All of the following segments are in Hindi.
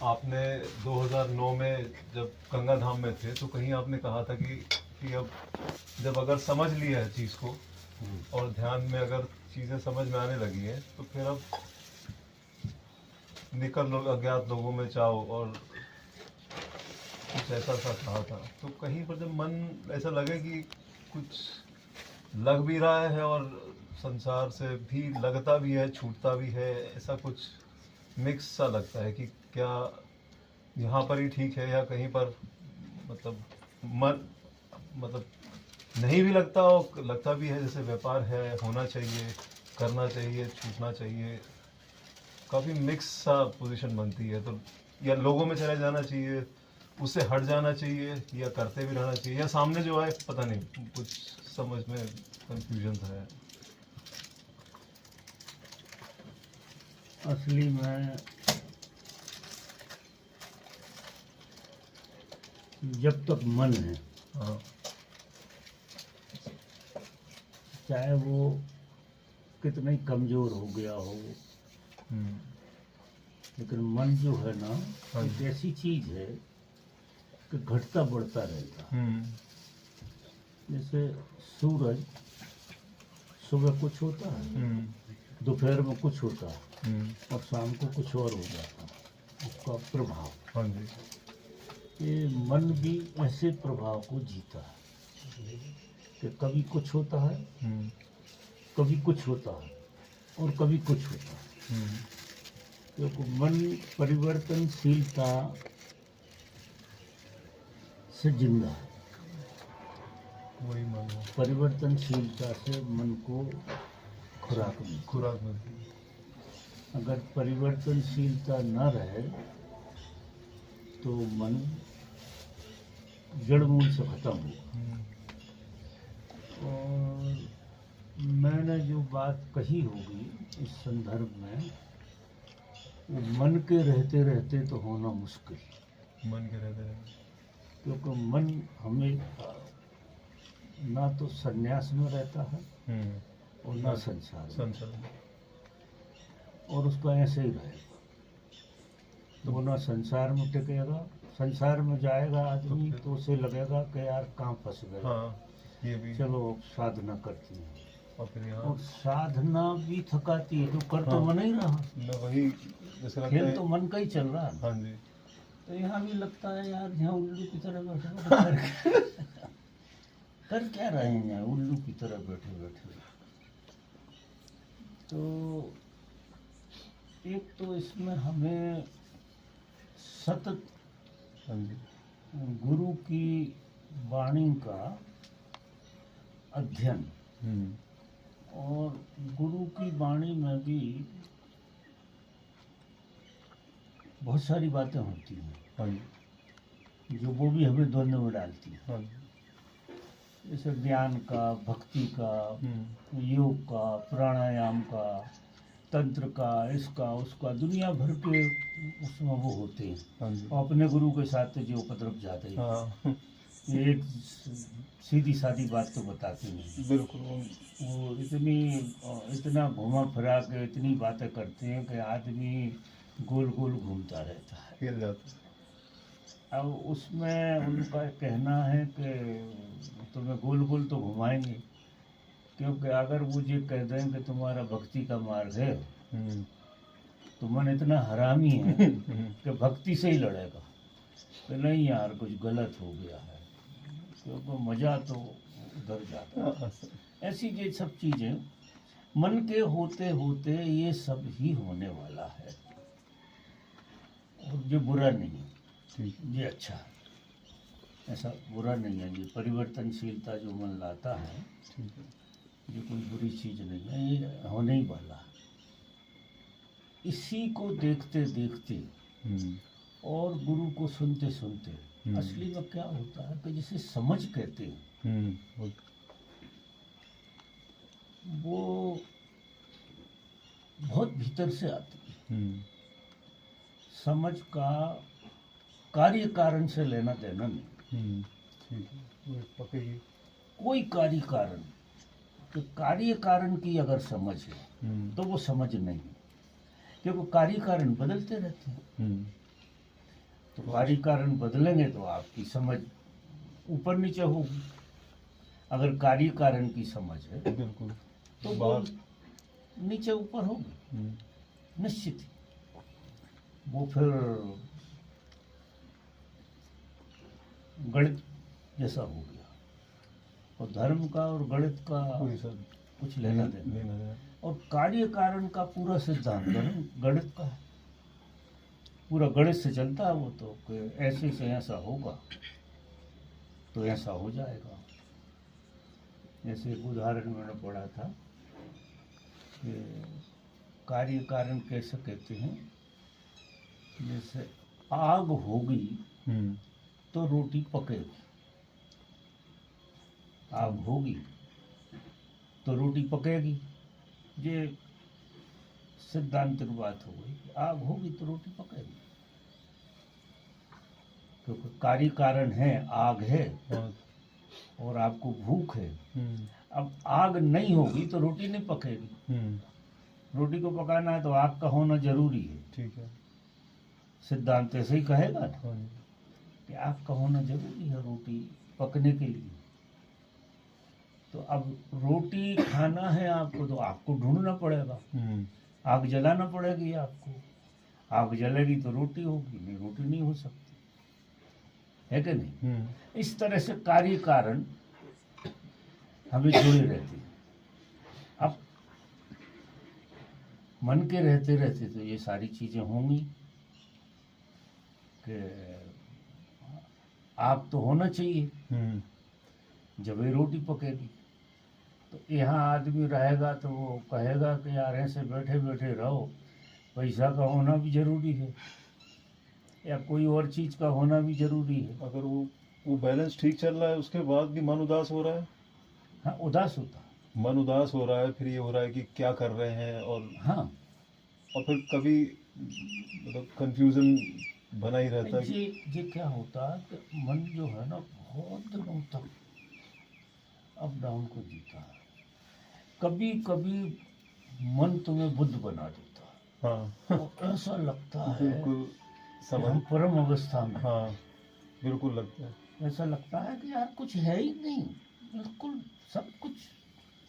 आपने 2009 में जब गंगा धाम में थे तो कहीं आपने कहा था कि अब जब अगर समझ लिया है चीज़ को और ध्यान में अगर चीज़ें समझ में आने लगी हैं तो फिर अब निकल लो अज्ञात लोगों में जाओ, और कुछ ऐसा सा कहा था। तो कहीं पर जब मन ऐसा लगे कि कुछ लग भी रहा है और संसार से भी लगता भी है, छूटता भी है, ऐसा कुछ मिक्स सा लगता है कि क्या यहाँ पर ही ठीक है या कहीं पर मतलब मन मतलब नहीं भी लगता और लगता भी है, जैसे व्यापार है, होना चाहिए, करना चाहिए, छूटना चाहिए, काफ़ी मिक्स सा पोजीशन बनती है। तो या लोगों में चले जाना चाहिए, उससे हट जाना चाहिए, या करते भी रहना चाहिए, या सामने जो है पता नहीं, कुछ समझ में कंफ्यूजन है। असली में जब तक मन है, हाँ, चाहे वो कितना ही कमजोर हो गया हो, लेकिन मन जो है ना, हाँ एक ऐसी चीज है कि घटता बढ़ता रहता है। जैसे सूरज सुबह कुछ होता है, दोपहर में कुछ होता है और शाम को कुछ और हो जाता है, उसका प्रभाव। हाँ जी। ये मन भी ऐसे प्रभाव को जीता है कि कभी कुछ होता है, कभी कुछ होता है और कभी कुछ होता है। क्योंकि मन परिवर्तनशीलता से जिंदा है। वही मन है, परिवर्तनशीलता से मन को खुराक मिलती है। खुराक मिलती है। अगर परिवर्तनशीलता न रहे तो मन जड़ मूल से खत्म हुआ। और मैंने जो बात कही होगी इस संदर्भ में, वो मन के रहते रहते तो होना मुश्किल, मन के रहते रहते। क्योंकि मन हमें ना तो संन्यास में रहता है और ना संसार में, संसार और उसका ऐसे ही रहेगा। तो वो ना संसार में टिकेगा, संसार में जाएगा आदमी तो उसे लगेगा कि यार कहाँ फंस गए। हाँ, ये भी। चलो साधना करती है, और फिर यहाँ और साधना भी थकाती है, तो कर तो मन ही रहा, मैं वही जैसे लगता खेल है। तो मन का ही चल रहा है। हाँ जी। तो यहाँ भी लगता है यार यहाँ उल्लू की तरह बैठे कर क्या रहे हैं यहाँ उल्लू की तरह बैठे बैठे। तो एक तो इसमें हमें सतत हाँ जी। गुरु की वाणी का अध्ययन, और गुरु की वाणी में भी बहुत सारी बातें होती हैं। हाँ जी। जो वो भी हमें द्वंद्व में डालती है। हाँ जी। जैसे ज्ञान का, भक्ति का, योग का, प्राणायाम का, तंत्र का, इसका उसका, दुनिया भर के उसमें वो होते हैं। हाँ जी। और अपने गुरु के साथ तो जो उपद्रव जाते हैं। हाँ, ये एक सीधी सादी बात तो बताते नहीं। बिल्कुल। वो इतना घुमा फिरा के इतनी बातें करते हैं कि आदमी गोल गोल घूमता रहता है। हिल जाता है। अब उसमें उनका कहना है कि तुम्हें गोल गोल तो घुमाएंगे, क्योंकि अगर वो ये कह दें कि तुम्हारा भक्ति का मार्ग है, तो मन इतना हरामी है कि भक्ति से ही लड़ेगा कि नहीं यार कुछ गलत हो गया है, क्योंकि मज़ा तो उधर जाता है। ऐसी ये सब चीज़ें मन के होते होते ये सब ही होने वाला है, और ये बुरा नहीं है, ये अच्छा है। ऐसा बुरा नहीं है, ये परिवर्तनशीलता जो मन लाता है ये कोई बुरी चीज़ नहीं है, ये होने ही वाला है। इसी को देखते देखते और गुरु को सुनते सुनते असली में क्या होता है कि जिसे समझ कहते हैं वो बहुत भीतर से आती है। समझ का कार्य कारण से लेना देना नहीं। कोई कार्य कारण, तो कार्य कारण की अगर समझ है तो वो समझ नहीं, क्योंकि कार्य कारण बदलते रहते हैं। तो कार्य कारण बदलेंगे तो आपकी समझ ऊपर नीचे होगी। अगर कार्य कारण की समझ है बिल्कुल। तो वो बाहर नीचे ऊपर होगी हम्म, निश्चित ही। वो फिर गणित जैसा हो गया, और धर्म का और गणित का कोई सब कुछ लेना देना। लेना देना। और कार्य कारण का पूरा सिद्धांत गणित का है, पूरा गणित से चलता है वो तो, कि ऐसे से ऐसा होगा तो ऐसा हो जाएगा। जैसे एक उदाहरण मैंने पढ़ा था कि कार्य कारण कैसे कहते हैं, जैसे आग होगी हम्म, तो रोटी पकेगी, आग होगी तो रोटी पकेगी। ये सिद्धांतिक बात हो गई, आग होगी तो रोटी पकेगी, क्योंकि कार्य कारण है, आग है हाँ, और आपको भूख है। हम्म, अब आग नहीं होगी तो रोटी नहीं पकेगी। हम्म, रोटी को पकाना है तो आग का होना जरूरी है। ठीक है। सिद्धांत ऐसे ही कहेगा ना हाँ, कि आग का होना जरूरी है रोटी पकने के लिए। तो अब रोटी खाना है आपको तो आपको ढूंढना पड़ेगा, आग जलाना पड़ेगी आपको। आग जलेगी तो रोटी होगी, नहीं रोटी नहीं हो सकती, है कि नहीं। इस तरह से कार्य कारण हमें जुड़े रहते हैं। अब मन के रहते रहते तो ये सारी चीजें होंगी कि आग तो होना चाहिए जब ये रोटी पकेगी। तो यहाँ आदमी रहेगा तो वो कहेगा कि यार ऐसे बैठे बैठे रहो, पैसा का होना भी जरूरी है या कोई और चीज का होना भी जरूरी है। अगर वो बैलेंस ठीक चल रहा है उसके बाद भी मन उदास हो रहा है। हाँ, उदास होता है। मन उदास हो रहा है, फिर ये हो रहा है कि क्या कर रहे हैं, हाँ, और फिर कभी मतलब कंफ्यूजन बना ही रहता है कि ये क्या होता है कि मन जो है ना बहुत दिनों तक अप डाउन को जीता है। कभी कभी मन तुम्हें बुद्ध बना देता है। हाँ, तो ऐसा लगता है बिल्कुल कि समझ, हम परम अवस्था में। हाँ बिल्कुल लगता है, ऐसा लगता है कि यार कुछ है ही नहीं, बिल्कुल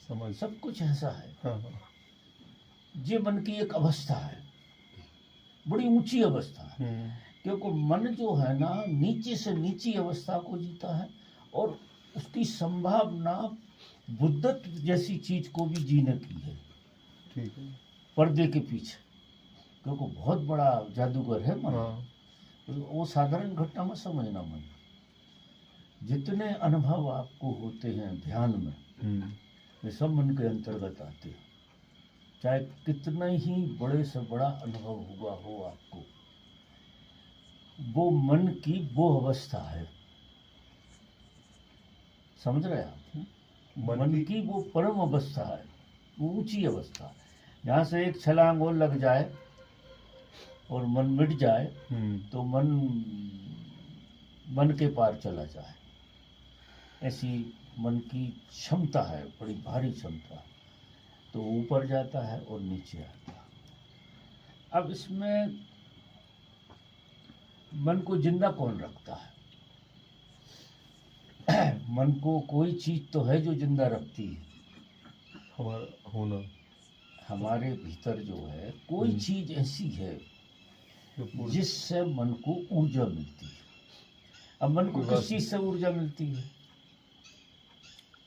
समझ, सब कुछ ऐसा है। हाँ हाँ, ये मन की एक अवस्था है, बड़ी ऊंची अवस्था है। क्योंकि मन जो है ना नीचे से नीची अवस्था को जीता है, और उसकी संभावना बुद्धत्व जैसी चीज को भी जीने की है, ठीक है, पर्दे के पीछे। क्योंकि बहुत बड़ा जादूगर है मन। हाँ, तो वो साधारण घटना में समझना मन। जितने अनुभव आपको होते हैं ध्यान में, वे सब मन के अंतर्गत आते हैं। चाहे कितना ही बड़े से बड़ा अनुभव हुआ हो आपको, वो मन की वो अवस्था है, समझ रहे आप। मन की वो परम अवस्था है, वो ऊंची अवस्था है, जहाँ से एक छलांग और लग जाए और मन मिट जाए तो मन के पार चला जाए। ऐसी मन की क्षमता है, बड़ी भारी क्षमता है। तो ऊपर जाता है और नीचे आता है। अब इसमें मन को जिंदा कौन रखता है? मन को कोई चीज तो है जो जिंदा रखती है। हमारा होना, हमारे भीतर जो है कोई चीज ऐसी है जिससे मन को ऊर्जा मिलती है। अब मन को किस चीज से ऊर्जा मिलती है?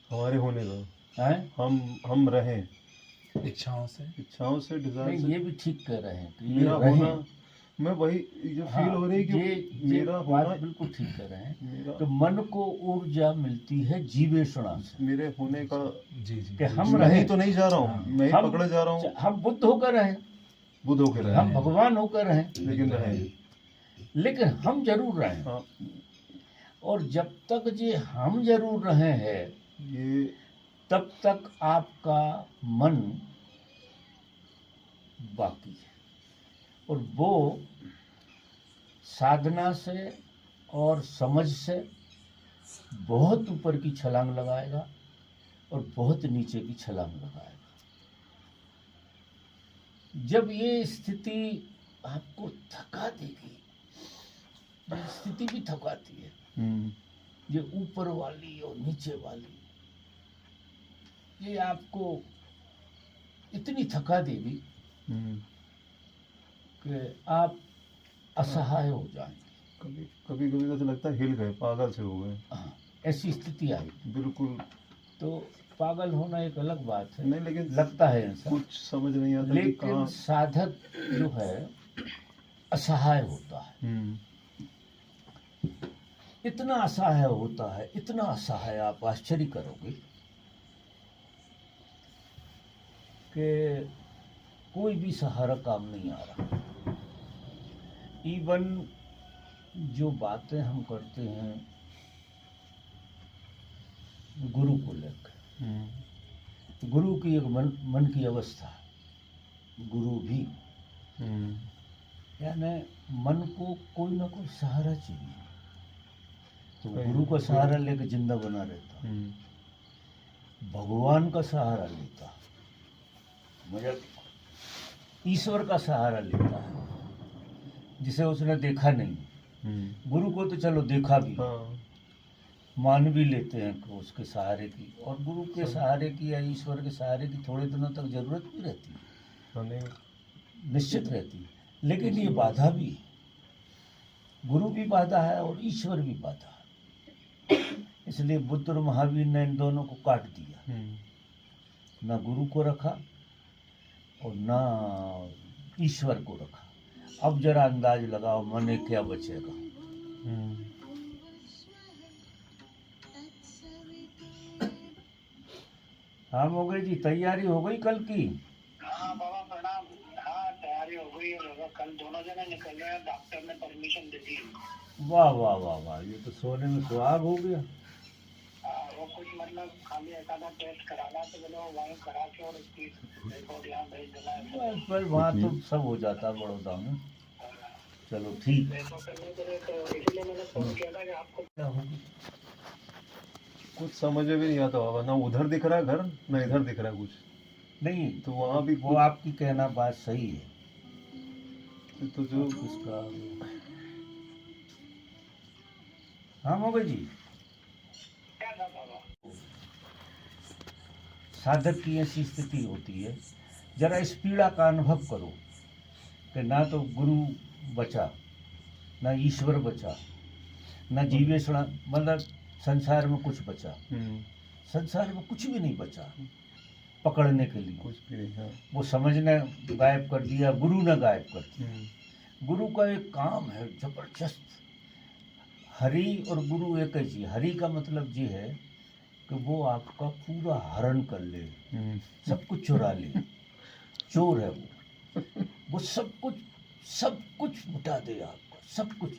हमारे होने का, हैं? हम रहें, इच्छाओं से डिजायर नहीं, से। ये भी ठीक कह रहे हैं कि ये मेरा रहें। होना, मैं वही जो फील हो रही है कि ये मेरा बात होना, बिल्कुल ठीक कह रहे हैं। मेरा तो मन को ऊर्जा मिलती है जीवेषणा से, मेरे होने का, जी जी कि हम मैं रहें। ही तो नहीं जा रहा हूँ, हाँ, मैं ही हम- पकड़े जा रहा हूँ, हम बुद्ध होकर रहें, बुद्ध होके रहे, हम भगवान होकर रहें, लेकिन रहे, लेकिन हम जरूर रहें। हाँ, और जब तक जे हम जरूर रहे हैं ये तब तक आपका मन बाकी है। और वो साधना से और समझ से बहुत ऊपर की छलांग लगाएगा और बहुत नीचे की छलांग लगाएगा। जब ये स्थिति आपको थका देगी, स्थिति भी थकाती है, ये ऊपर वाली और नीचे वाली, ये आपको इतनी थका देगी कि आप असहाय हो जाएंगे। कभी कभी कभी तो ऐसा लगता है हिल गए, पागल से हो गए। हाँ, ऐसी स्थिति आई। बिल्कुल। तो पागल होना एक अलग बात है, नहीं, लेकिन लगता है ऐसा, कुछ समझ नहीं आता कि लेकिन कहाँ। साधक जो है असहाय होता है, इतना असहाय होता है, इतना असहाय, आप आश्चर्य करोगे कि कोई भी सहारा काम नहीं आ रहा। इवन जो बातें हम करते हैं गुरु को लेकर, गुरु की एक मन की अवस्था, गुरु भी यानी मन को कोई ना कोई सहारा चाहिए, तो गुरु का सहारा लेकर जिंदा बना रहता, भगवान का सहारा लेता, मतलब ईश्वर का सहारा लेता है जिसे उसने देखा नहीं। गुरु को तो चलो देखा भी, मान भी लेते हैं कि उसके सहारे की, और गुरु के सहारे की या ईश्वर के सहारे की थोड़े दिनों तक जरूरत भी रहती है, निश्चित रहती है, लेकिन ये बाधा भी है, गुरु भी बाधा है और ईश्वर भी बाधा है। इसलिए बुद्ध और महावीर ने इन दोनों को काट दिया, ना गुरु को रखा और ना ईश्वर को रखा। अब जरा अंदाज लगाओ मने क्या बचेगा। हाँ मोगे जी, तैयारी हो गई कल की? हाँ बाबा प्रणाम। हाँ तैयारी हो गई है, कल दोनों जने निकल रहे हैं, डॉक्टर ने परमिशन दे दी। वाह वाह वाह वाह, ये तो सोने में सुहाग हो गया। वो कुछ मतलब खाली एक आधा टेस्ट कराना, तो बोलो वहीं करा के और उसकी रिपोर्ट यहाँ भेज देना है। पर वहाँ तो सब हो जाता है बड़ौदा में। चलो ठीक है। देखो करने के लिए, तो इसलिए मैंने फोन किया था कि आपको क्या होगी? कुछ समझ में भी नहीं आता बाबा, ना उधर दिख रहा है घर, ना इधर दिख रहा है कुछ। नहीं तो वहाँ भी वो आपकी कहना बात सही है, तो जो उसका हाँ मोगे जी, क्या था बाबा? साधक की ऐसी स्थिति होती है, जरा इस पीड़ा का अनुभव करो कि ना तो गुरु बचा, ना ईश्वर बचा, ना जीवेशण, मतलब संसार में कुछ बचा, संसार में कुछ भी नहीं बचा पकड़ने के लिए। कुछ भी नहीं। हाँ। वो समझने गायब कर दिया, गुरु ने गायब कर दिया। गुरु का एक काम है जबरदस्त। हरि और गुरु एक ही चीज। हरि का मतलब ये है कि वो आपका पूरा हरण कर ले, सब कुछ चुरा ले, चोर है वो सब कुछ मिटा दे आपका, सब कुछ,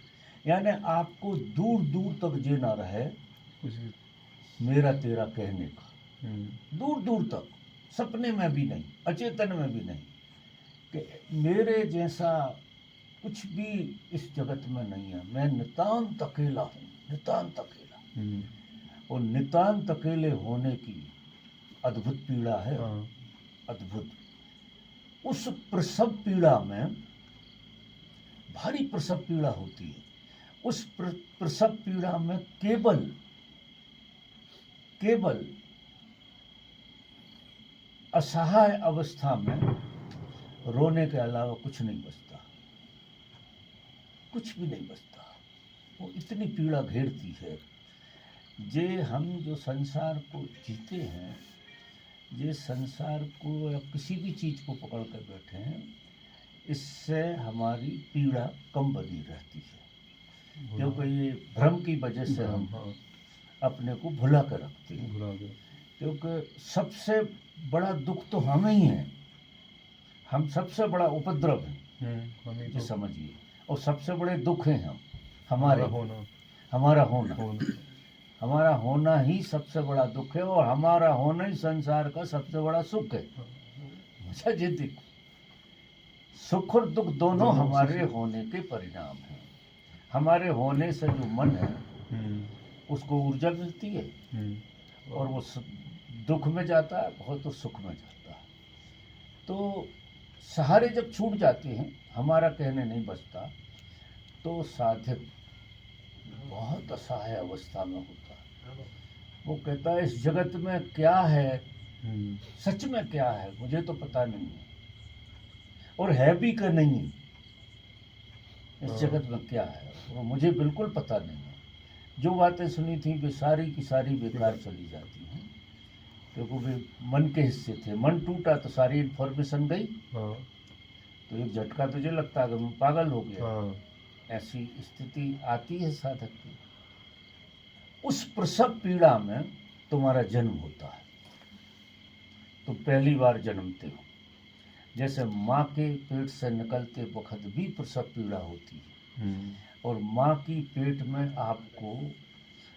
यानी आपको दूर दूर तक ये ना रहे कुछ भी मेरा तेरा कहने का, दूर दूर तक, सपने में भी नहीं, अचेतन में भी नहीं, कि मेरे जैसा कुछ भी इस जगत में नहीं है, मैं नितांत अकेला हूँ, नितांत अकेला। और नितांत अकेले होने की अद्भुत पीड़ा है, अद्भुत। उस प्रसव पीड़ा में, भारी प्रसव पीड़ा होती है, उस प्रसव पीड़ा में केवल असहाय अवस्था में रोने के अलावा कुछ नहीं बचता, कुछ भी नहीं बचता। वो इतनी पीड़ा घेरती है। जे हम जो संसार को जीते हैं, ये संसार को या किसी भी चीज़ को पकड़ कर बैठे हैं, इससे हमारी पीड़ा कम बनी रहती है, क्योंकि ये भ्रम की वजह से हम अपने को भुला कर रखते हैं। क्योंकि सबसे बड़ा दुख तो हमें ही है, हम सबसे बड़ा उपद्रव है, ये समझिए, और सबसे बड़े दुख हैं हम, हमारा होना ही सबसे बड़ा दुख है, और हमारा होना ही संसार का सबसे बड़ा सुख है। अच्छा जी, देखो, सुख और दुख दोनों हमारे होने के परिणाम हैं। हमारे होने से जो मन है उसको ऊर्जा मिलती है, और वो दुख में जाता है, बहुत तो सुख में जाता है। तो सहारे जब छूट जाते हैं, हमारा कहने नहीं बचता, तो साधक बहुत असहाय अवस्था में होता है। वो कहता है इस जगत में क्या है, सच में क्या है मुझे तो पता नहीं है, और है भी कि नहीं है। इस जगत में क्या है वो मुझे बिल्कुल पता नहीं है। जो बातें सुनी थी वे सारी की सारी बेकार चली जाती हैं, क्योंकि वे मन के हिस्से थे। मन टूटा तो सारी इन्फॉर्मेशन गई, हाँ, तो एक झटका तुझे लगता है कि मैं पागल हो गया। हाँ, ऐसी स्थिति आती है साधक की। उस प्रसव पीड़ा में तुम्हारा जन्म होता है, तुम पहली बार जन्मते हो। जैसे माँ के पेट से निकलते वक्त भी प्रसव पीड़ा होती है, और माँ की पेट में आपको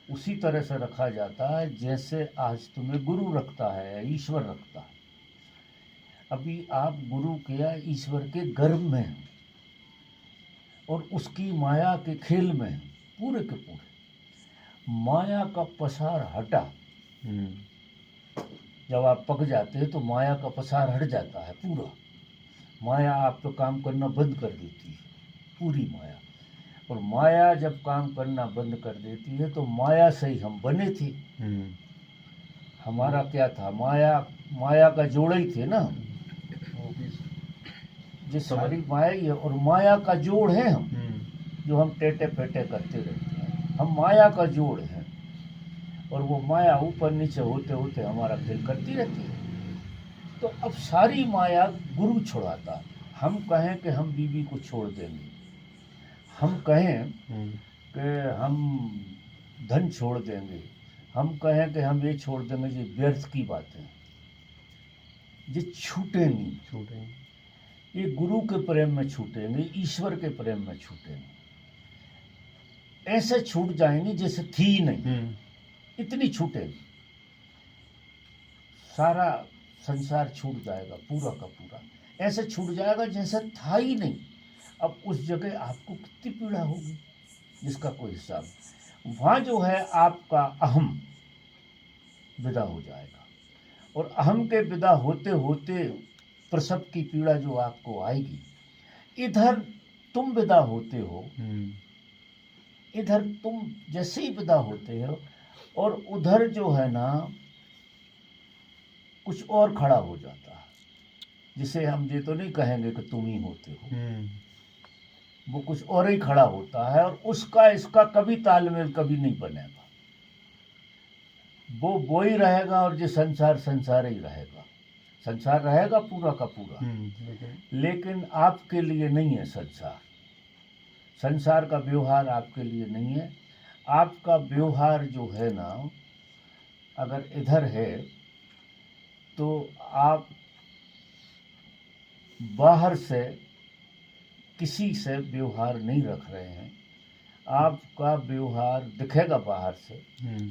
उसी तरह से रखा जाता है जैसे आज तुम्हें गुरु रखता है या ईश्वर रखता है। अभी आप गुरु के या ईश्वर के गर्भ में हैं और उसकी माया के खेल में हैं, पूरे के पूरे। माया का पसार हटा, जब आप पक जाते हैं तो माया का पसार हट जाता है पूरा। माया आप तो काम करना बंद कर देती है, पूरी माया। और माया जब काम करना बंद कर देती है तो माया से ही हम बने थे। हमारा क्या था, माया का जोड़ा ही थे ना, वो भी जो सारी माया ही है, और माया का जोड़ है हम, जो हम टेटे पेटे करते रहते हैं। हम माया का जोड़ हैं, और वो माया ऊपर नीचे होते होते हमारा खेल करती रहती है। तो अब सारी माया गुरु छुड़ाता। हम कहें कि हम बीवी को छोड़ देंगे, हम कहें कि हम धन छोड़ देंगे, हम कहें कि हम ये छोड़ देंगे, ये व्यर्थ की बातें, ये छूटे नहीं। छूटेंगे, ये गुरु के प्रेम में छूटेंगे, ईश्वर के प्रेम में छूटेंगे। ऐसे छूट जाएंगे जैसे थी ही नहीं, इतनी छूटेगी। सारा संसार छूट जाएगा, पूरा का पूरा ऐसे छूट जाएगा जैसे था ही नहीं। अब उस जगह आपको कितनी पीड़ा होगी जिसका कोई हिसाब। वहाँ जो है आपका अहम विदा हो जाएगा, और अहम के विदा होते होते प्रसव की पीड़ा जो आपको आएगी। इधर तुम विदा होते हो, इधर तुम जैसे ही विदा होते हो, और उधर जो है ना कुछ और खड़ा हो जाता है, जिसे हम ये तो नहीं कहेंगे कि तुम ही होते हो, वो कुछ और ही खड़ा होता है, और उसका इसका कभी तालमेल कभी नहीं बनेगा। वो ही रहेगा, और जो संसार संसार ही रहेगा। संसार रहेगा पूरा का पूरा, लेकिन आपके लिए नहीं है संसार। संसार का व्यवहार आपके लिए नहीं है। आपका व्यवहार जो है ना, अगर इधर है तो आप बाहर से किसी से व्यवहार नहीं रख रहे हैं। आपका व्यवहार दिखेगा बाहर से,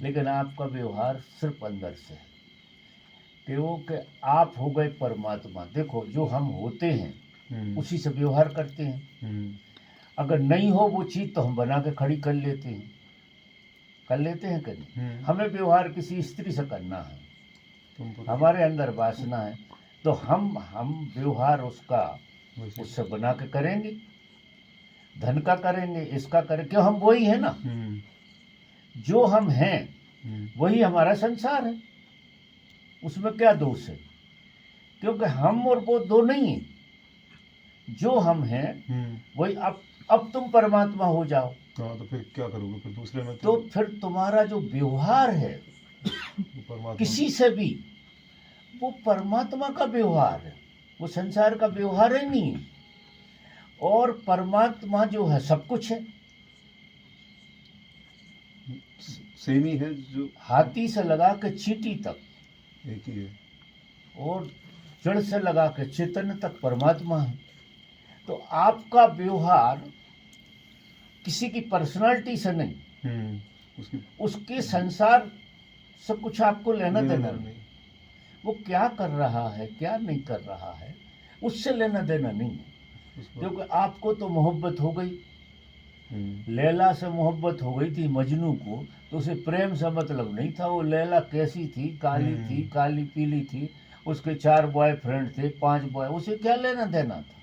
लेकिन आपका व्यवहार सिर्फ अंदर से है। क्योंकि आप हो गए परमात्मा। देखो, जो हम होते हैं उसी से व्यवहार करते हैं। अगर नहीं हो वो चीज़ तो हम बना के खड़ी कर लेते हैं कि नहीं। हमें व्यवहार किसी स्त्री से करना है, हमारे अंदर वासना है, तो हम व्यवहार उससे बना के करेंगे। धन का करेंगे, इसका करेंगे, क्यों हम वही है ना। जो हम हैं वही हमारा संसार है, उसमें क्या दोष है। क्योंकि हम और वो दो नहीं है। जो हम हैं वही। अब तुम परमात्मा हो जाओ, हाँ, तो फिर क्या करोगे फिर दूसरे में? तो फिर तुम्हारा जो व्यवहार है किसी से भी, वो परमात्मा का व्यवहार है, वो संसार का व्यवहार ही नहीं है। और परमात्मा जो है सब कुछ है। सेम ही है, जो हाथी से लगा के चींटी तक एक ही है, और जड़ से लगा के चेतन तक परमात्मा है। तो आपका व्यवहार किसी की पर्सनालिटी से नहीं, उसके संसार से कुछ आपको लेना देना नहीं। वो क्या कर रहा है, क्या नहीं कर रहा है, उससे लेना देना नहीं है। क्योंकि आपको तो मोहब्बत हो गई, लैला से मोहब्बत हो गई थी मजनू को, तो उसे प्रेम से मतलब नहीं था। वो लैला कैसी थी, काली थी, काली पीली थी, उसके 4 बॉयफ्रेंड थे, 5 बॉय, उसे क्या लेना देना था।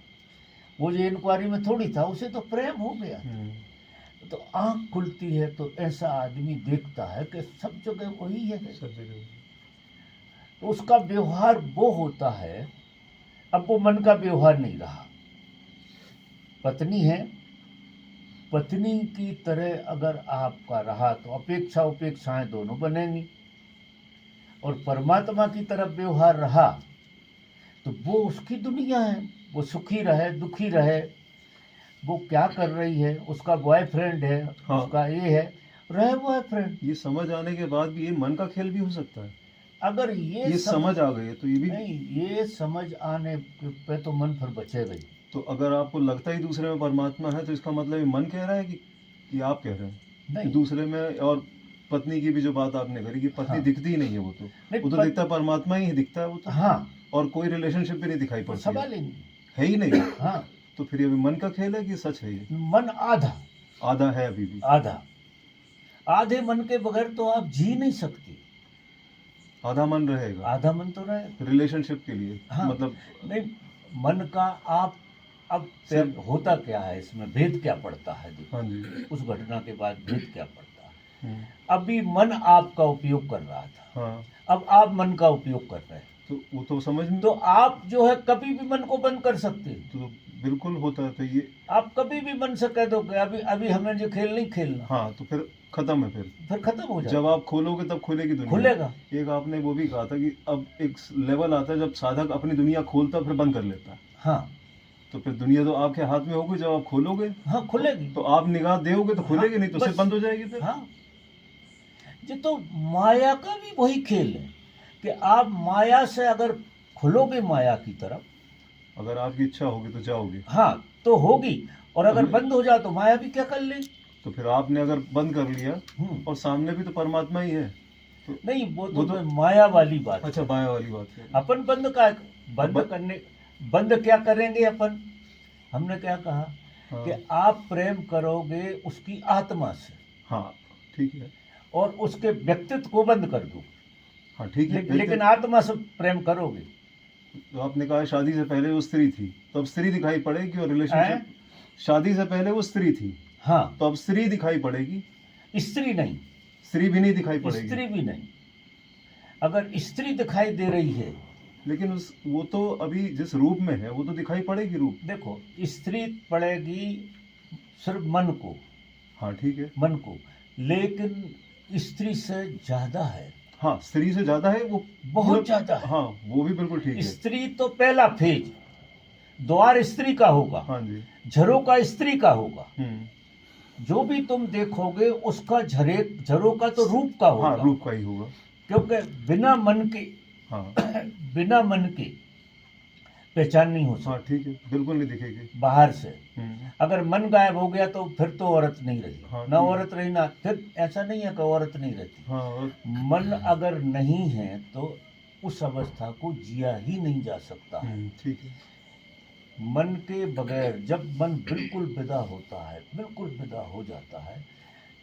वो जो इंक्वायरी में थोड़ी था, उसे तो प्रेम हो गया। तो आंख खुलती है तो ऐसा आदमी देखता है कि सब जगह वही है। सब जगह तो उसका व्यवहार वो होता है, अब वो मन का व्यवहार नहीं रहा। पत्नी है, पत्नी की तरह अगर आपका रहा तो अपेक्षा उपेक्षाएं दोनों बनेंगी, और परमात्मा की तरफ व्यवहार रहा तो वो उसकी दुनिया है, वो सुखी रहे दुखी रहे, वो क्या कर रही है, उसका बॉयफ्रेंड है, हाँ। उसका ये है, रहे बॉयफ्रेंड। ये समझ आने के बाद भी ये मन का खेल भी हो सकता है। अगर ये समझ आ गई है तो ये भी नहीं, ये समझ आने पे तो मन फिर बचेगा ही। तो अगर आपको लगता ही दूसरे में परमात्मा है तो इसका मतलब ये मन कह रहा है कि आप कह रहे हैं कि नहीं, दूसरे में। और पत्नी की भी जो बात आपने करी कि पत्नी हाँ। दिखती ही नहीं है, वो नहीं, तो दिखता है परमात्मा ही दिखता है वो तो। हाँ, और कोई रिलेशनशिप भी नहीं दिखाई तो पड़ती सवाल ही नहीं। है ही नहीं। हाँ, तो फिर ये भी मन का खेल है कि सच है? ये मन आधा आधा है अभी भी। आधा, आधे मन के बगैर तो आप जी नहीं सकते। आधा मन रहेगा आधा मन तो रहे। रिलेशनशिप के लिए। हाँ। मतलब नहीं, मन का आप अब सिर्फ- होता क्या है इसमें, भेद क्या पड़ता है, देखो हाँ जी। उस घटना के बाद भेद क्या पड़ता है। हम्म, अभी मन आपका उपयोग कर रहा था, हाँ अब आप मन का उपयोग कर रहे हैं, तो वो तो समझ में तो आप जो है कभी भी मन को बंद कर सकते हैं। तो बिल्कुल होता है। तो ये आप कभी भी मन से कह दो कि अभी अभी हमें जो खेल नहीं खेलना, हाँ तो फिर खत्म है। फिर खत्म हो जब जाएगा, आप खोलोगे तब खुलेगी दुनिया। खुलेगा। एक आपने वो भी कहा था कि अब एक लेवल आता है जब साधक अपनी दुनिया खोलता फिर बंद कर लेता है। हाँ तो फिर दुनिया तो आपके हाथ में होगी, जब आप खोलोगे हाँ, खुलेगी। तो आप निगाह दोगे तो खुलेगी, नहीं तो बस। सिर्फ बंद हो जाएगी फिर। हाँ, ये तो माया का भी वही खेल है कि आप माया से अगर खुलोगे माया की तरफ, अगर आपकी इच्छा होगी तो जाओगे। हाँ तो होगी, और अगर बंद हो जाए तो माया भी क्या कर ले। तो फिर आपने अगर बंद कर लिया और सामने भी तो परमात्मा ही है तो। नहीं, वो तो माया वाली बात। अच्छा, माया वाली बात है। अपन बंद क्या करेंगे अपन, हमने क्या कहा हाँ। कि आप प्रेम करोगे उसकी आत्मा से, हाँ ठीक है। और उसके व्यक्तित्व को बंद कर दो। हाँ ठीक है। लेकिन आत्मा से प्रेम करोगे। तो आपने कहा शादी से पहले वो स्त्री थी, तो अब स्त्री दिखाई पड़ेगी। और रिलेशनशिप, शादी से पहले वो स्त्री थी, हाँ, तो अब स्त्री दिखाई पड़ेगी। स्त्री नहीं, स्त्री भी नहीं दिखाई पड़ेगी। स्त्री भी नहीं। अगर स्त्री दिखाई दे रही है, लेकिन वो तो अभी जिस रूप में है वो तो दिखाई पड़ेगी रूप। देखो स्त्री पड़ेगी सिर्फ मन को, हाँ ठीक है। मन को, लेकिन स्त्री से ज्यादा है। हाँ, स्त्री से ज्यादा है वो, बहुत ज्यादा है। हाँ वो भी बिल्कुल ठीक है। स्त्री तो पहला फेज, द्वार स्त्री का होगा, हाँ जी। झरोका स्त्री का होगा। जो भी तुम देखोगे उसका झरोका तो रूप का होगा। हाँ, रूप का ही होगा, क्योंकि बिना मन के, हाँ बिना मन के पहचान नहीं हो सकती। हाँ ठीक है, बिल्कुल नहीं दिखेगी बाहर से। अगर मन गायब हो गया तो फिर तो औरत नहीं रही। हाँ, ना औरत रही, ना फिर ऐसा नहीं है कि औरत नहीं रहती। हाँ। और मन अगर नहीं है तो उस अवस्था को जिया ही नहीं जा सकता है। ठीक है। मन के बगैर जब मन बिल्कुल विदा होता है, बिल्कुल विदा हो जाता है,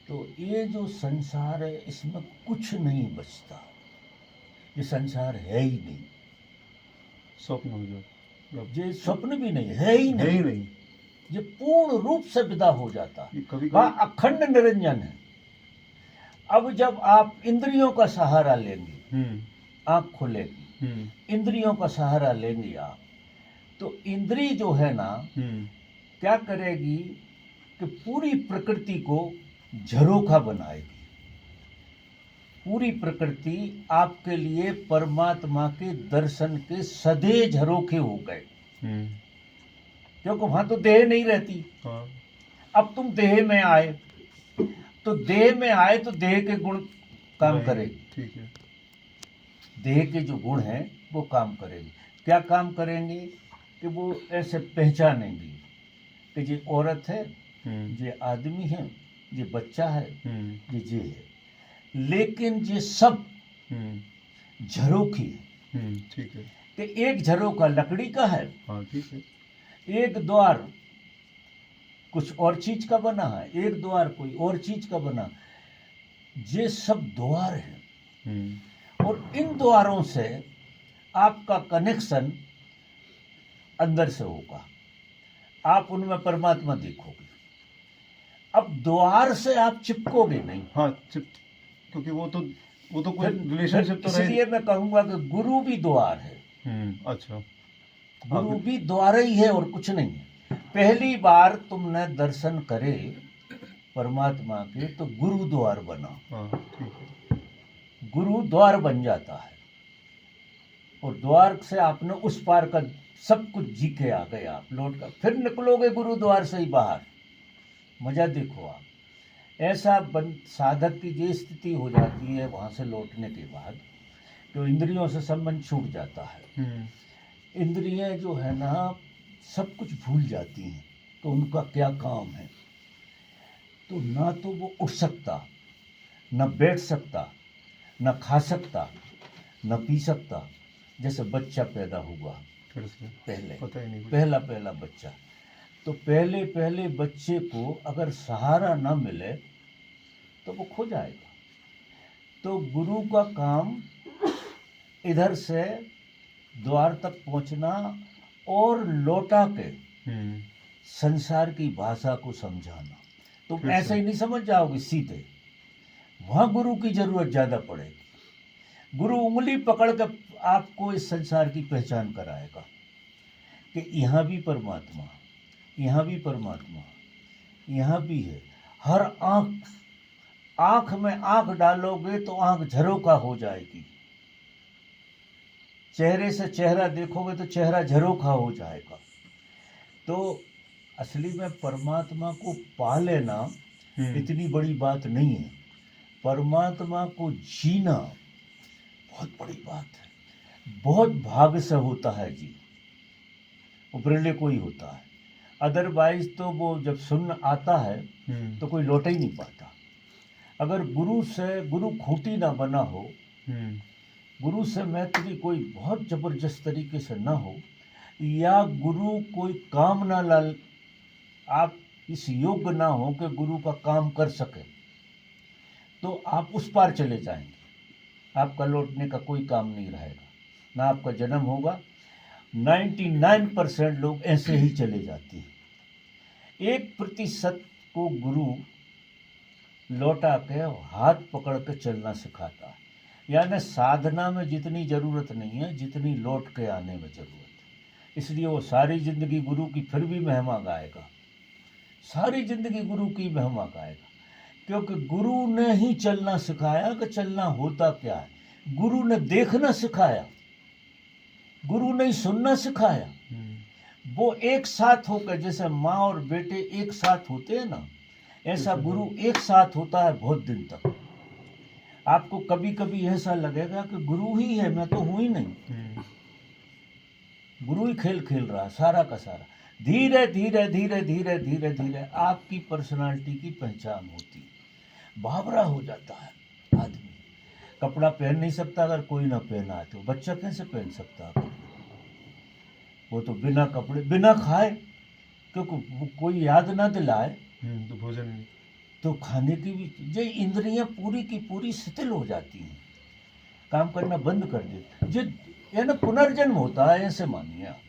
तो ये जो संसार है इसमें कुछ नहीं बचता। ये संसार है ही नहीं, स्वप्न हो जाए, ये स्वप्न भी नहीं है ही है नहीं, ही नहीं। ये पूर्ण रूप से विदा हो जाता है। ये कभी वहाँ अखंड निरंजन है। अब जब आप इंद्रियों का सहारा लेंगे, आंख खुलेगी, इंद्रियों का सहारा लेंगे आप, तो इंद्री जो है ना क्या करेगी कि पूरी प्रकृति को झरोखा बनाएगी। पूरी प्रकृति आपके लिए परमात्मा के दर्शन के सदे झरोखे हो गए, क्योंकि वहां तो देह नहीं रहती। हाँ। अब तुम देह में आए, तो देह में आए तो देह के गुण काम वही, करेगी। ठीक है। देह के जो गुण हैं वो काम करेंगे। क्या काम करेंगे कि वो ऐसे पहचानेंगी कि ये औरत है, ये आदमी है, ये बच्चा है, ये है। लेकिन ये सब झरोखी है। ठीक है। कि एक झरोखा लकड़ी का है, हाँ ठीक है। एक द्वार कुछ और चीज का बना है, एक द्वार कोई और चीज का बना। ये सब द्वार हैं, और इन द्वारों से आपका कनेक्शन अंदर से होगा। आप उनमें परमात्मा देखोगे। अब द्वार से आप चिपकोगे नहीं। हाँ क्योंकि वो तो कोई रिलेशनशिप तो इसलिए मैं कहूंगा कि गुरु भी द्वार है। अच्छा। गुरु भी द्वार ही है और कुछ नहीं है। पहली बार तुमने दर्शन करे परमात्मा के तो गुरु द्वार बना। हाँ ठीक है। गुरु द्वार बन जाता है और द्वार से आपने उस पार का सब कुछ जी के आ गए, आप लौट कर फिर निकलोगे गुरु द्वार से ही बाहर। मजा देखो आप, ऐसा साधक की ये स्थिति हो जाती है वहां से लौटने के बाद, तो इंद्रियों से संबंध छूट जाता है। इंद्रियां जो है ना सब कुछ भूल जाती हैं तो उनका क्या काम है। तो ना तो वो उठ सकता, न बैठ सकता, न खा सकता, न पी सकता। जैसे बच्चा पैदा हुआ पहले, पता ही नहीं कुछ। पहला बच्चा, तो पहले बच्चे को अगर सहारा न मिले तो वो खो जाएगा। तो गुरु का काम इधर से द्वार तक पहुंचना और लौटा के संसार की भाषा को समझाना। तुम ऐसे ही नहीं समझ जाओगे सीधे, वहां गुरु की जरूरत ज्यादा पड़ेगी। गुरु उंगली पकड़ कर आपको इस संसार की पहचान कराएगा कि यहाँ भी परमात्मा, यहाँ भी परमात्मा, यहाँ भी है। हर आंख में आंख डालोगे तो आंख झरोखा हो जाएगी। चेहरे से चेहरा देखोगे तो चेहरा झरोखा हो जाएगा। तो असली में परमात्मा को पा लेना इतनी बड़ी बात नहीं है। परमात्मा को जीना बहुत बड़ी बात है। बहुत भाग्य से होता है जी, उपरले कोई होता है। अदरवाइज तो वो जब सुन आता है तो कोई लौट ही नहीं पाता। अगर गुरु खूंटी ना बना हो, गुरु से मैत्री कोई बहुत जबरदस्त तरीके से ना हो, या गुरु कोई काम ना लाल, आप इस योग्य ना हो कि गुरु का काम कर सके, तो आप उस पार चले जाएंगे। आपका लौटने का कोई काम नहीं रहेगा, ना आपका जन्म होगा। 99% लोग ऐसे ही चले जाते हैं। 1% को गुरु लौटा के हाथ पकड़ के चलना सिखाता है। यानी साधना में जितनी ज़रूरत नहीं है जितनी लौट के आने में ज़रूरत है। इसलिए वो सारी ज़िंदगी गुरु की फिर भी महिमा गाएगा, सारी ज़िंदगी गुरु की महिमा गाएगा, क्योंकि गुरु ने ही चलना सिखाया कि चलना होता क्या है। गुरु ने देखना सिखाया, गुरु ने सुनना सिखाया। वो एक साथ होकर, जैसे माँ और बेटे एक साथ होते हैं ना, ऐसा गुरु एक साथ होता है बहुत दिन तक। आपको कभी कभी ऐसा लगेगा कि गुरु ही है, मैं तो हूं ही नहीं। गुरु ही खेल खेल रहा है सारा का सारा। धीरे धीरे धीरे धीरे धीरे धीरे आपकी पर्सनालिटी की पहचान होती है। बावरा हो जाता है आदमी। कपड़ा पहन नहीं सकता अगर कोई ना पहना है, तो बच्चा कैसे पहन सकता है? वो तो बिना कपड़े बिना खाए, क्योंकि वो कोई याद ना दिलाए तो भोजन नहीं, तो खाने की भी जो इंद्रियां पूरी की पूरी शिथिल हो जाती हैं, काम करना बंद कर देती। जो है ना पुनर्जन्म होता है, ऐसे मानिए आप,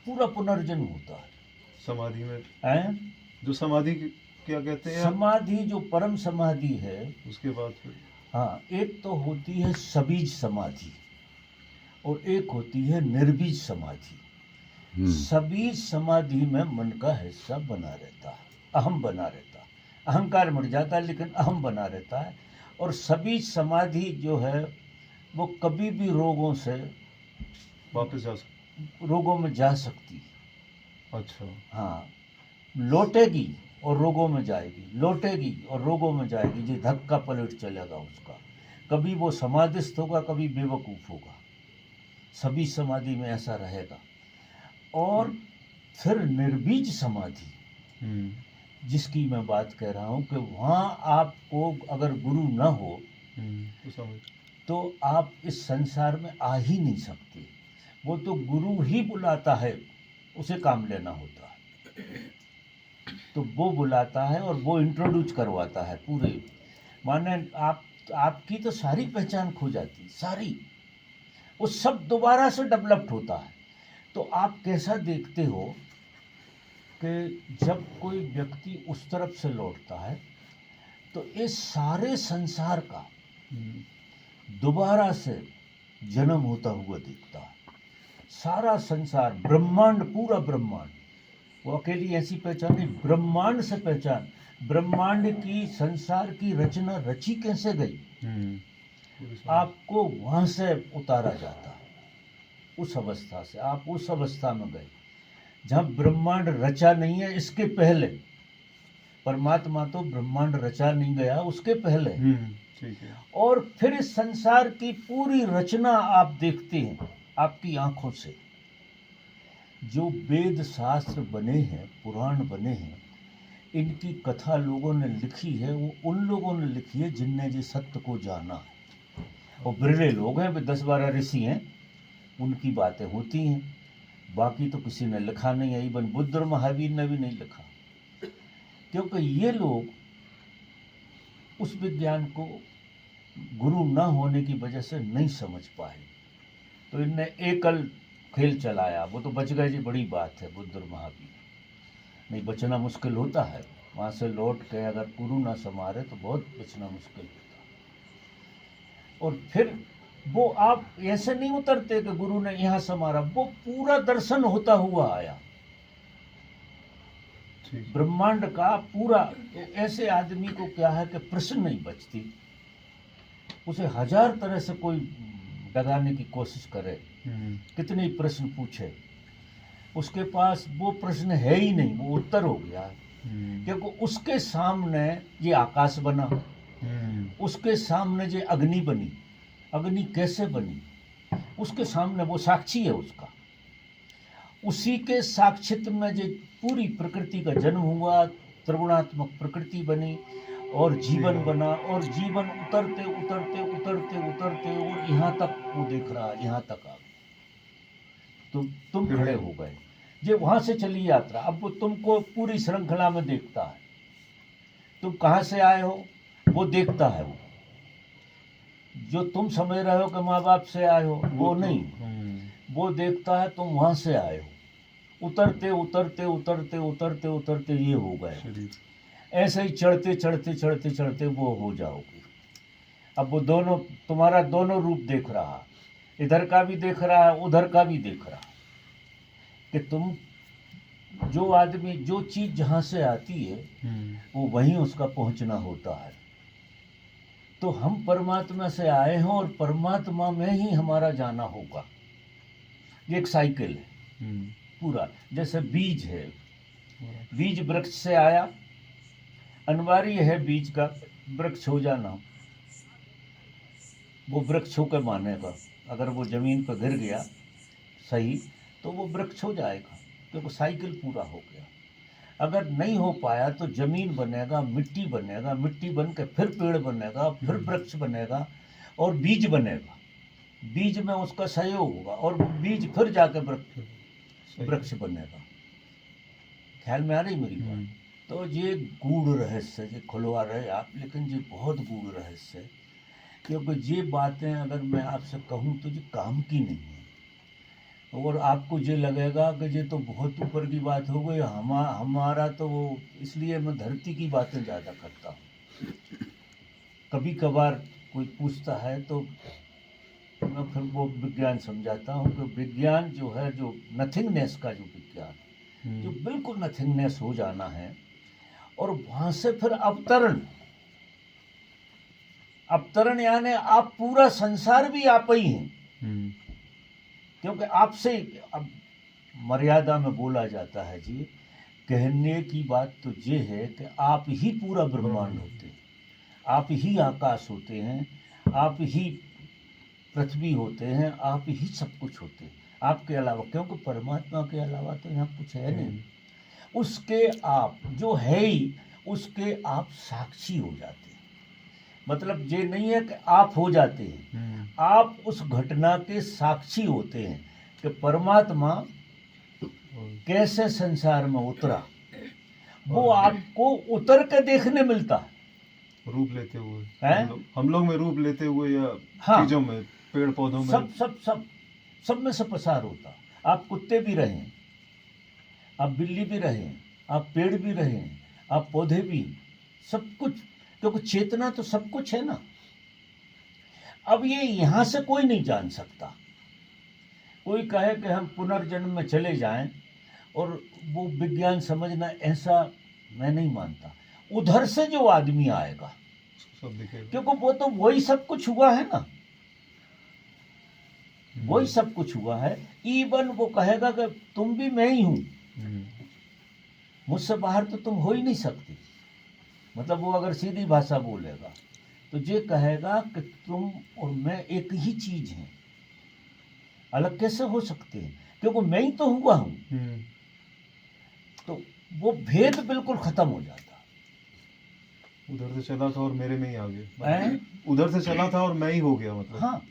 पूरा पुनर्जन्म होता है समाधि में। हैं? जो समाधि क्या कहते हैं? समाधि जो परम समाधि है, उसके बाद फिर हाँ, एक तो होती है सबीज समाधि और एक होती है निर्बीज समाधि। सबीज समाधि में मन का हिस्सा बना रहता है, अहम बना रहता है, अहंकार मर जाता है लेकिन अहम बना रहता है। और सबीज समाधि जो है वो कभी भी रोगों से वापस जा सकते, रोगों में जा सकती है। अच्छा, हाँ, लौटेगी और रोगों में जाएगी, लौटेगी और रोगों में जाएगी। जी धक्का पलट चलेगा उसका। कभी वो समाधिस्थ होगा, कभी बेवकूफ़ होगा। सभी समाधि में ऐसा रहेगा। और फिर निर्बीज समाधि जिसकी मैं बात कह रहा हूँ कि वहाँ आपको अगर गुरु न हो तो आप इस संसार में आ ही नहीं सकते। वो तो गुरु ही बुलाता है, उसे काम लेना होता है। तो वो बुलाता है और वो इंट्रोड्यूस करवाता है पूरे। माने आपकी तो सारी पहचान खो जाती, सारी, वो सब दोबारा से डेवलप्ड होता है। तो आप कैसा देखते हो कि जब कोई व्यक्ति उस तरफ से लौटता है तो इस सारे संसार का दोबारा से जन्म होता हुआ दिखता है। सारा संसार, ब्रह्मांड, पूरा ब्रह्मांड, वो अकेली ऐसी पहचान नहीं, ब्रह्मांड से पहचान, ब्रह्मांड की, संसार की रचना रची कैसे गई, आपको वहां से उतारा जाता है। उस अवस्था से आप उस अवस्था में गए जहाँ ब्रह्मांड रचा नहीं है। इसके पहले परमात्मा तो ब्रह्मांड रचा नहीं गया, उसके पहले। ठीक है। और फिर इस संसार की पूरी रचना आप देखते हैं आपकी आंखों से। जो वेद शास्त्र बने हैं, पुराण बने हैं, इनकी कथा लोगों ने लिखी है, वो उन लोगों ने लिखी है जिनने जी सत्य को जाना है। और बिरले लोग हैं, 10-12 ऋषि हैं, उनकी बातें होती हैं, बाकी तो किसी ने लिखा नहीं है। इवन बुद्ध और महावीर ने भी नहीं लिखा, क्योंकि ये लोग उस विज्ञान को गुरु न होने की वजह से नहीं समझ पाए। तो इनने एकल खेल चलाया, वो तो बच गए जी, बड़ी बात है बुद्ध और महावीर। नहीं बचना मुश्किल होता है, वहाँ से लौट के अगर गुरु ना संवारे तो बहुत बचना मुश्किल होता है। और फिर वो आप ऐसे नहीं उतरते कि गुरु ने यहाँ संवारा, वो पूरा दर्शन होता हुआ आया ब्रह्मांड का पूरा। ऐसे आदमी को क्या है कि प्रश्न नहीं बचती, उसे 1000 तरह से कोई डराने की कोशिश करे, कितने ही प्रश्न पूछे, उसके पास वो प्रश्न है ही नहीं, वो उत्तर हो गया। क्योंकि उसके सामने ये आकाश बना, उसके सामने ये अग्नि बनी, अग्नि कैसे बनी, उसके सामने वो साक्षी है उसका। उसी के साक्षित्व में जो पूरी प्रकृति का जन्म हुआ, त्रिगुणात्मक प्रकृति बनी और जीवन बना, और जीवन उतरते उतरते उतरते उतरते और यहाँ तक वो देख रहा, यहाँ तक आ गए। तुम खड़े हो गए, ये वहां से चली यात्रा। अब वो तुमको पूरी श्रृंखला में देखता है, तुम कहाँ से आए हो वो देखता है। वो जो तुम समझ रहे हो कि माँ बाप से आए हो, वो नहीं, वो देखता है तुम वहां से आए हो। उतरते उतरते उतरते उतरते उतरते ये हो गए, ऐसे ही चढ़ते चढ़ते चढ़ते चढ़ते वो हो जाओगे। अब वो दोनों, तुम्हारा दोनों रूप देख रहा, इधर का भी देख रहा है, उधर का भी देख रहा, कि तुम जो आदमी, जो चीज जहां से आती है वो वहीं उसका पहुंचना होता है। तो हम परमात्मा से आए हैं और परमात्मा में ही हमारा जाना होगा। ये एक साइकिल है पूरा, जैसे बीज है, बीज वृक्ष से आया, अनिवार्य है बीज का वृक्ष हो जाना। वो वृक्ष होकर मानेगा, अगर वो जमीन पर गिर गया सही तो वो वृक्ष हो जाएगा, क्योंकि साइकिल पूरा हो गया। अगर नहीं हो पाया तो जमीन बनेगा, मिट्टी बनेगा, मिट्टी बन के फिर पेड़ बनेगा, फिर वृक्ष बनेगा और बीज बनेगा। बीज में उसका सहयोग होगा और बीज फिर जाकर वृक्ष बनेगा। ख्याल में आ रही मेरी बात? तो ये गूढ़ रहस्य, ये खुलवा रहे आप, लेकिन ये बहुत गूढ़ रहस्य है, क्योंकि ये बातें अगर मैं आपसे कहूँ तो ये काम की नहीं है। और आपको ये लगेगा कि ये तो बहुत ऊपर की बात हो गई, हमारा तो वो, इसलिए मैं धरती की बातें ज़्यादा करता हूँ। कभी कभार कोई पूछता है तो मैं फिर वो विज्ञान समझाता हूँ कि विज्ञान जो है, जो नथिंगनेस का जो विज्ञान, जो बिल्कुल नथिंगनेस हो जाना है, और वहाँ से फिर अवतरण, अवतरण यानी आप पूरा संसार भी आप ही हैं। क्योंकि आपसे अब मर्यादा में बोला जाता है जी, कहने की बात तो ये है कि आप ही पूरा ब्रह्मांड होते हैं, आप ही आकाश होते हैं, आप ही पृथ्वी होते हैं, आप ही सब कुछ होते हैं आपके अलावा, क्योंकि परमात्मा के अलावा तो यहाँ कुछ है नहीं। उसके आप जो है ही, उसके आप साक्षी हो जाते हैं। मतलब ये नहीं है कि आप हो जाते हैं, आप उस घटना के साक्षी होते हैं कि परमात्मा कैसे संसार में उतरा, वो आपको उतर के देखने मिलता है, रूप लेते हुए, हैं? हम लोग में रूप लेते हुए, या हाँ, चीजों में, पेड़ पौधों में, सब में से प्रसार होता। आप कुत्ते भी रहें, आप बिल्ली भी रहें, आप पेड़ भी रहे, आप पौधे भी, सब कुछ, क्योंकि चेतना तो सब कुछ है ना। अब ये यहाँ से कोई नहीं जान सकता। कोई कहे कि हम पुनर्जन्म में चले जाएं और वो विज्ञान समझना, ऐसा मैं नहीं मानता। उधर से जो आदमी आएगा, सब दिखेगा। क्योंकि वो तो वही सब कुछ हुआ है ना, वही सब कुछ हुआ है। इवन वो कहेगा कि तुम भी मैं ही हूं, मुझसे बाहर तो तुम हो ही नहीं सकती। मतलब वो अगर सीधी भाषा बोलेगा तो ये कहेगा कि तुम और मैं एक ही चीज हैं, अलग कैसे हो सकते हैं, क्योंकि मैं ही तो हुआ हूं। तो वो भेद बिल्कुल खत्म हो जाता। उधर से चला था और मेरे में ही आ गया। हैं? उधर से चला था और मैं ही हो गया, मतलब। हाँ,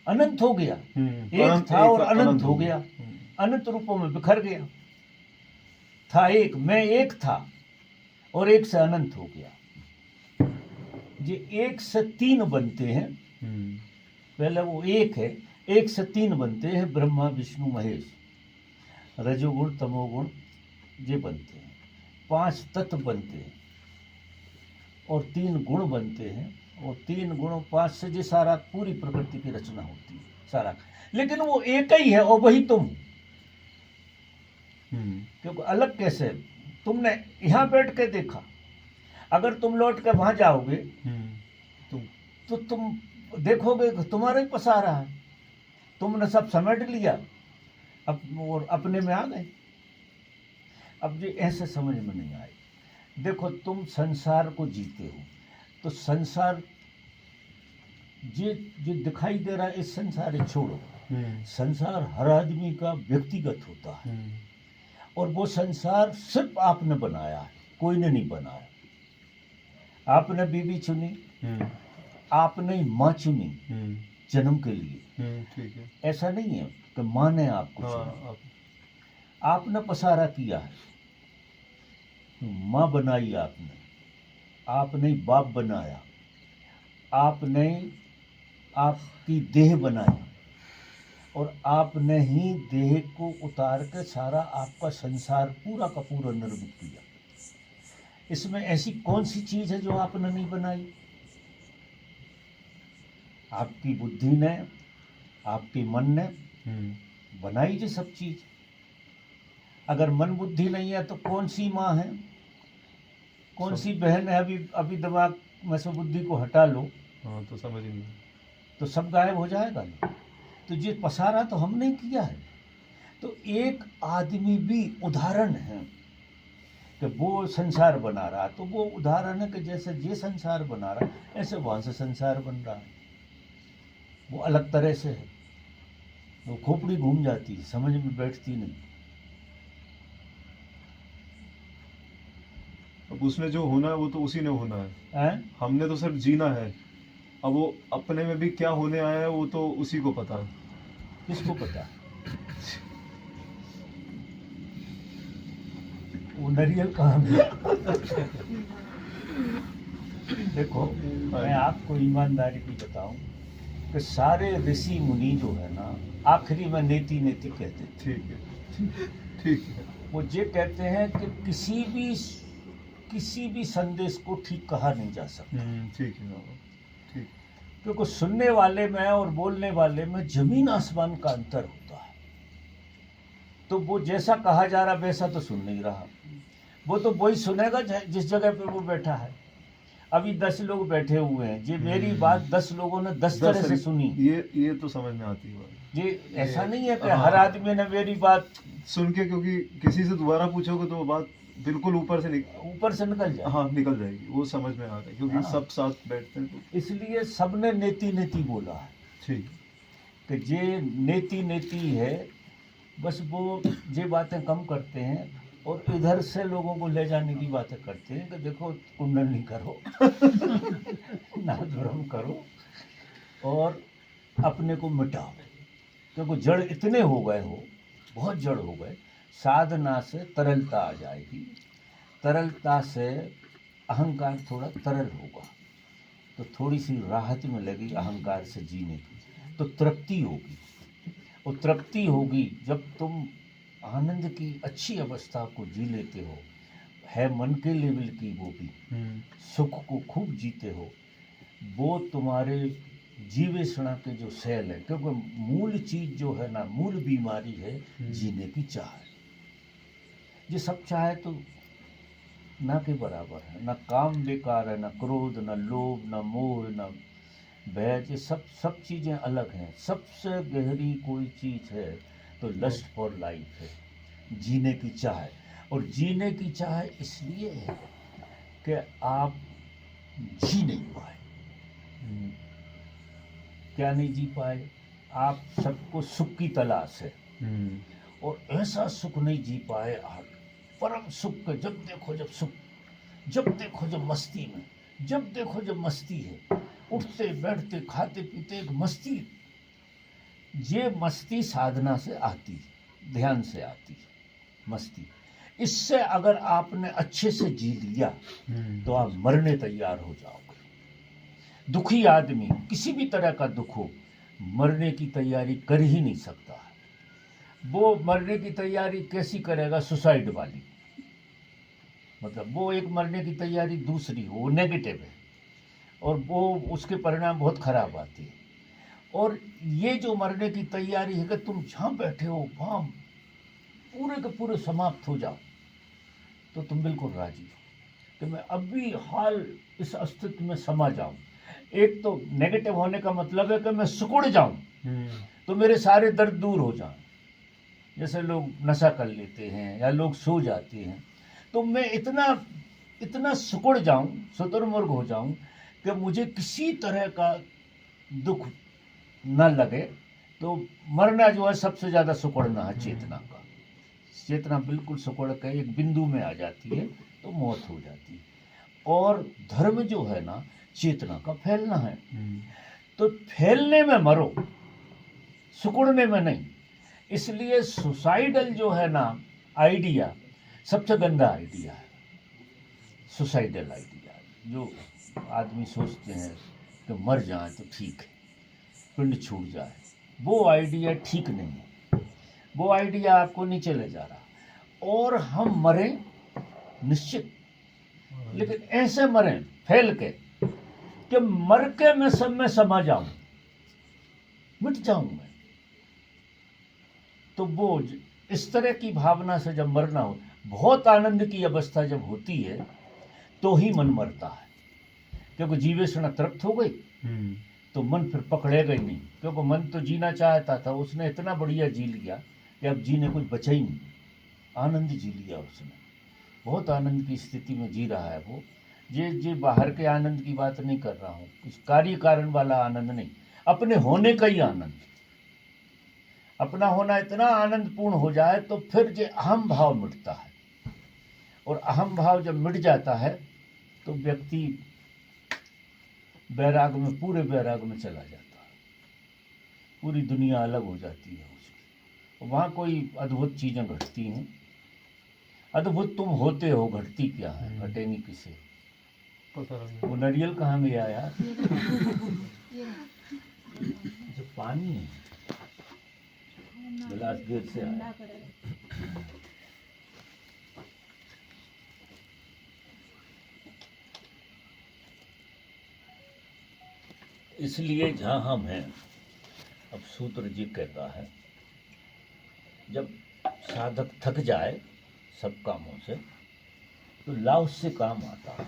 अनंत हो गया। एक अनंत, था और एक अनंत हो गया, अनंत रूपों में बिखर गया। था एक, मैं एक था और एक से अनंत हो गया। ये एक से तीन बनते हैं। पहले वो एक है, एक से तीन बनते हैं, ब्रह्मा विष्णु महेश, रजोगुण तमोगुण ये बनते हैं। 5 तत्व बनते हैं और 3 गुण बनते हैं, और 3 गुण 5 से ये सारा पूरी प्रकृति की रचना होती है सारा। लेकिन वो एक ही है और वही तुम। क्योंकि अलग कैसे? तुमने यहाँ बैठ के देखा, अगर तुम लौट के वहां जाओगे तो तुम देखोगे कि तुम्हारा ही पसारा है, तुमने सब समेट लिया और अपने में आ गए। अब ये ऐसे समझ में नहीं आए। देखो, तुम संसार को जीते हो तो संसार ये जो दिखाई दे रहा है, इस संसार छोड़ो। संसार हर आदमी का व्यक्तिगत होता है, और वो संसार सिर्फ आपने बनाया है, कोई ने नहीं बनाया। आपने बीवी चुनी, आपने ही माँ चुनी जन्म के लिए। ठीक है। ऐसा नहीं है कि माँ ने आपको चुना। आपने पसारा किया है, माँ बनाई आपने, आपने ही बाप बनाया, आपने आपकी देह बनाई, और आपने ही देह को उतार के सारा आपका संसार पूरा का पूरा निर्मित किया। इसमें ऐसी कौन सी चीज है जो आपने नहीं बनाई? आपकी बुद्धि ने, आपके मन ने बनाई ये सब चीज। अगर मन बुद्धि नहीं है तो कौन सी माँ है, कौन सी बहन है? अभी दिमाग में से बुद्धि को हटा लो, हाँ, तो समझ ही नहीं, तो सब गायब हो जाएगा ना। तो ये पसारा तो हमने किया है। तो एक आदमी भी उदाहरण है कि वो संसार बना रहा, तो वो उदाहरण है कि जैसे ये संसार बना रहा ऐसे वहां से संसार बन रहा है। वो अलग तरह से है, वो खोपड़ी घूम जाती है, समझ में बैठती नहीं। अब उसमें जो होना है वो तो उसी ने होना है। हमने तो सिर्फ जीना है। अब वो अपने में भी क्या होने आया है वो तो उसी को पता है। किसको पता? वो नरियल कहाँ गया? देखो, मैं आपको ईमानदारी की बताऊं कि सारे ऋषि मुनि जो है ना, आखिरी में नेति नेति कहते हैं। ठीक है, ठीक है। वो ये कहते हैं कि किसी भी संदेश को ठीक कहा नहीं जा सकता। ठीक है, ठीक। क्योंकि सुनने वाले में और बोलने वाले में जमीन आसमान का अंतर होता है। तो वो जैसा कहा जा रहा वैसा तो सुन नहीं रहा, वो तो वही सुनेगा जिस जगह पे वो बैठा है। अभी 10 लोग बैठे हुए हैं, ये मेरी बात 10 लोगों ने 10 तरह से सुनी। ये तो समझ में आती है बात। ये ऐसा नहीं है कि हर आदमी ने मेरी बात सुन के, क्योंकि किसी से दोबारा पूछोगे तो वो बात बिल्कुल ऊपर से निकल जाए। हाँ, निकल जाएगी, वो समझ में आता है, क्योंकि सब साथ बैठते हैं तो। इसलिए सबने नेति नेति बोला है। ठीक कि ये नेति नेति है, बस वो ये बातें कम करते हैं और इधर से लोगों को ले जाने की बातें करते हैं कि देखो कुंडली करो, नादुरम करो और अपने को मिटाओ। क्योंकि जड़ इतने हो गए हो, बहुत जड़ हो गए। साधना से तरलता आ जाएगी, तरलता से अहंकार थोड़ा तरल होगा, तो थोड़ी सी राहत में लगी अहंकार से जीने की, तो तृप्ति होगी। और तृप्ति होगी जब तुम आनंद की अच्छी अवस्था को जी लेते हो, है मन के लेवल की वो भी, सुख को खूब जीते हो, वो तुम्हारे जीवेषणा के जो सेल है, क्योंकि मूल चीज जो है ना, मूल बीमारी है जीने की चाह। ये सब चाहे तो ना के बराबर है, ना काम बेकार है, ना क्रोध, ना लोभ, ना मोह, ना भय, ये सब चीजें अलग हैं। सबसे गहरी कोई चीज है तो लस्ट फॉर लाइफ है, जीने की चाह है। और जीने की चाह इसलिए है कि आप जी नहीं पाए। क्या नहीं जी पाए? आप सबको सुख की तलाश है, और ऐसा सुख नहीं जी पाए आप, परम सुख के जब देखो जब सुख, जब देखो जब मस्ती में, जब देखो जब मस्ती है, उठते बैठते खाते पीते एक मस्ती। ये मस्ती साधना से आती है, ध्यान से आती है मस्ती। इससे अगर आपने अच्छे से जी लिया तो आप मरने तैयार हो जाओगे। दुखी आदमी किसी भी तरह का दुख हो, मरने की तैयारी कर ही नहीं सकता है। वो मरने की तैयारी कैसी करेगा? सुसाइड वाली। मतलब वो एक मरने की तैयारी दूसरी हो, वो नेगेटिव है, और वो उसके परिणाम बहुत खराब आते हैं। और ये जो मरने की तैयारी है कि तुम जहाँ बैठे हो वहाँ पूरे के पूरे समाप्त हो जाओ, तो तुम बिल्कुल राजी हो कि मैं अभी हाल इस अस्तित्व में समा जाऊं। एक तो नेगेटिव होने का मतलब है कि मैं सिकुड़ जाऊं, तो मेरे सारे दर्द दूर हो जाएं। जैसे लोग नशा कर लेते हैं या लोग सो जाते हैं, तो मैं इतना सिकुड़ जाऊं, शुतुरमुर्ग हो जाऊं कि मुझे किसी तरह का दुख न लगे। तो मरना जो है सबसे ज्यादा सिकुड़ना है चेतना का। चेतना बिल्कुल सिकुड़ के एक बिंदु में आ जाती है तो मौत हो जाती है। और धर्म जो है ना, चेतना का फैलना है। तो फैलने में मरो, सिकुड़ने में नहीं। इसलिए सुसाइडल जो है ना आइडिया, सबसे गंदा आइडिया है सुसाइडल आइडिया। जो आदमी सोचते हैं कि मर जाए तो ठीक है, पिंड छूट जाए, वो आइडिया ठीक नहीं है। वो आइडिया आपको नीचे ले जा रहा। और हम मरें निश्चित, लेकिन ऐसे मरें फैल के कि मर के मैं सब में समा जाऊं, मिट जाऊं मैं। तो वो इस तरह की भावना से जब मरना हो, बहुत आनंद की अवस्था जब होती है तो ही मन मरता है। क्योंकि जीवेषणा तृप्त हो गई तो मन फिर पकड़ेगा ही नहीं। क्योंकि मन तो जीना चाहता था, उसने इतना बढ़िया जी लिया कि अब जीने कुछ बचा ही नहीं। आनंद जी लिया उसने, बहुत आनंद की स्थिति में जी रहा है वो। ये बाहर के आनंद की बात नहीं कर रहा हूँ, इस कार्य कारण वाला आनंद नहीं, अपने होने का ही आनंद। अपना होना इतना आनंदपूर्ण हो जाए तो फिर जो अहम भाव मिटता है। और अहम भाव जब मिट जाता है तो व्यक्ति बैराग में, पूरे बैराग में चला जाता है। पूरी दुनिया अलग हो जाती है उसकी। वहाँ कोई अद्भुत चीज़ें घटती हैं। अद्भुत तुम होते हो, घटती क्या है, घटेंगी किसे पता नहीं। वो नारियल कहाँ गया यार? जो पानी है, गिलास देर से आया। इसलिए जहाँ हम हैं, अब सूत्र जी कहता है, जब साधक थक जाए सब कामों से तो लाओस से काम आता है।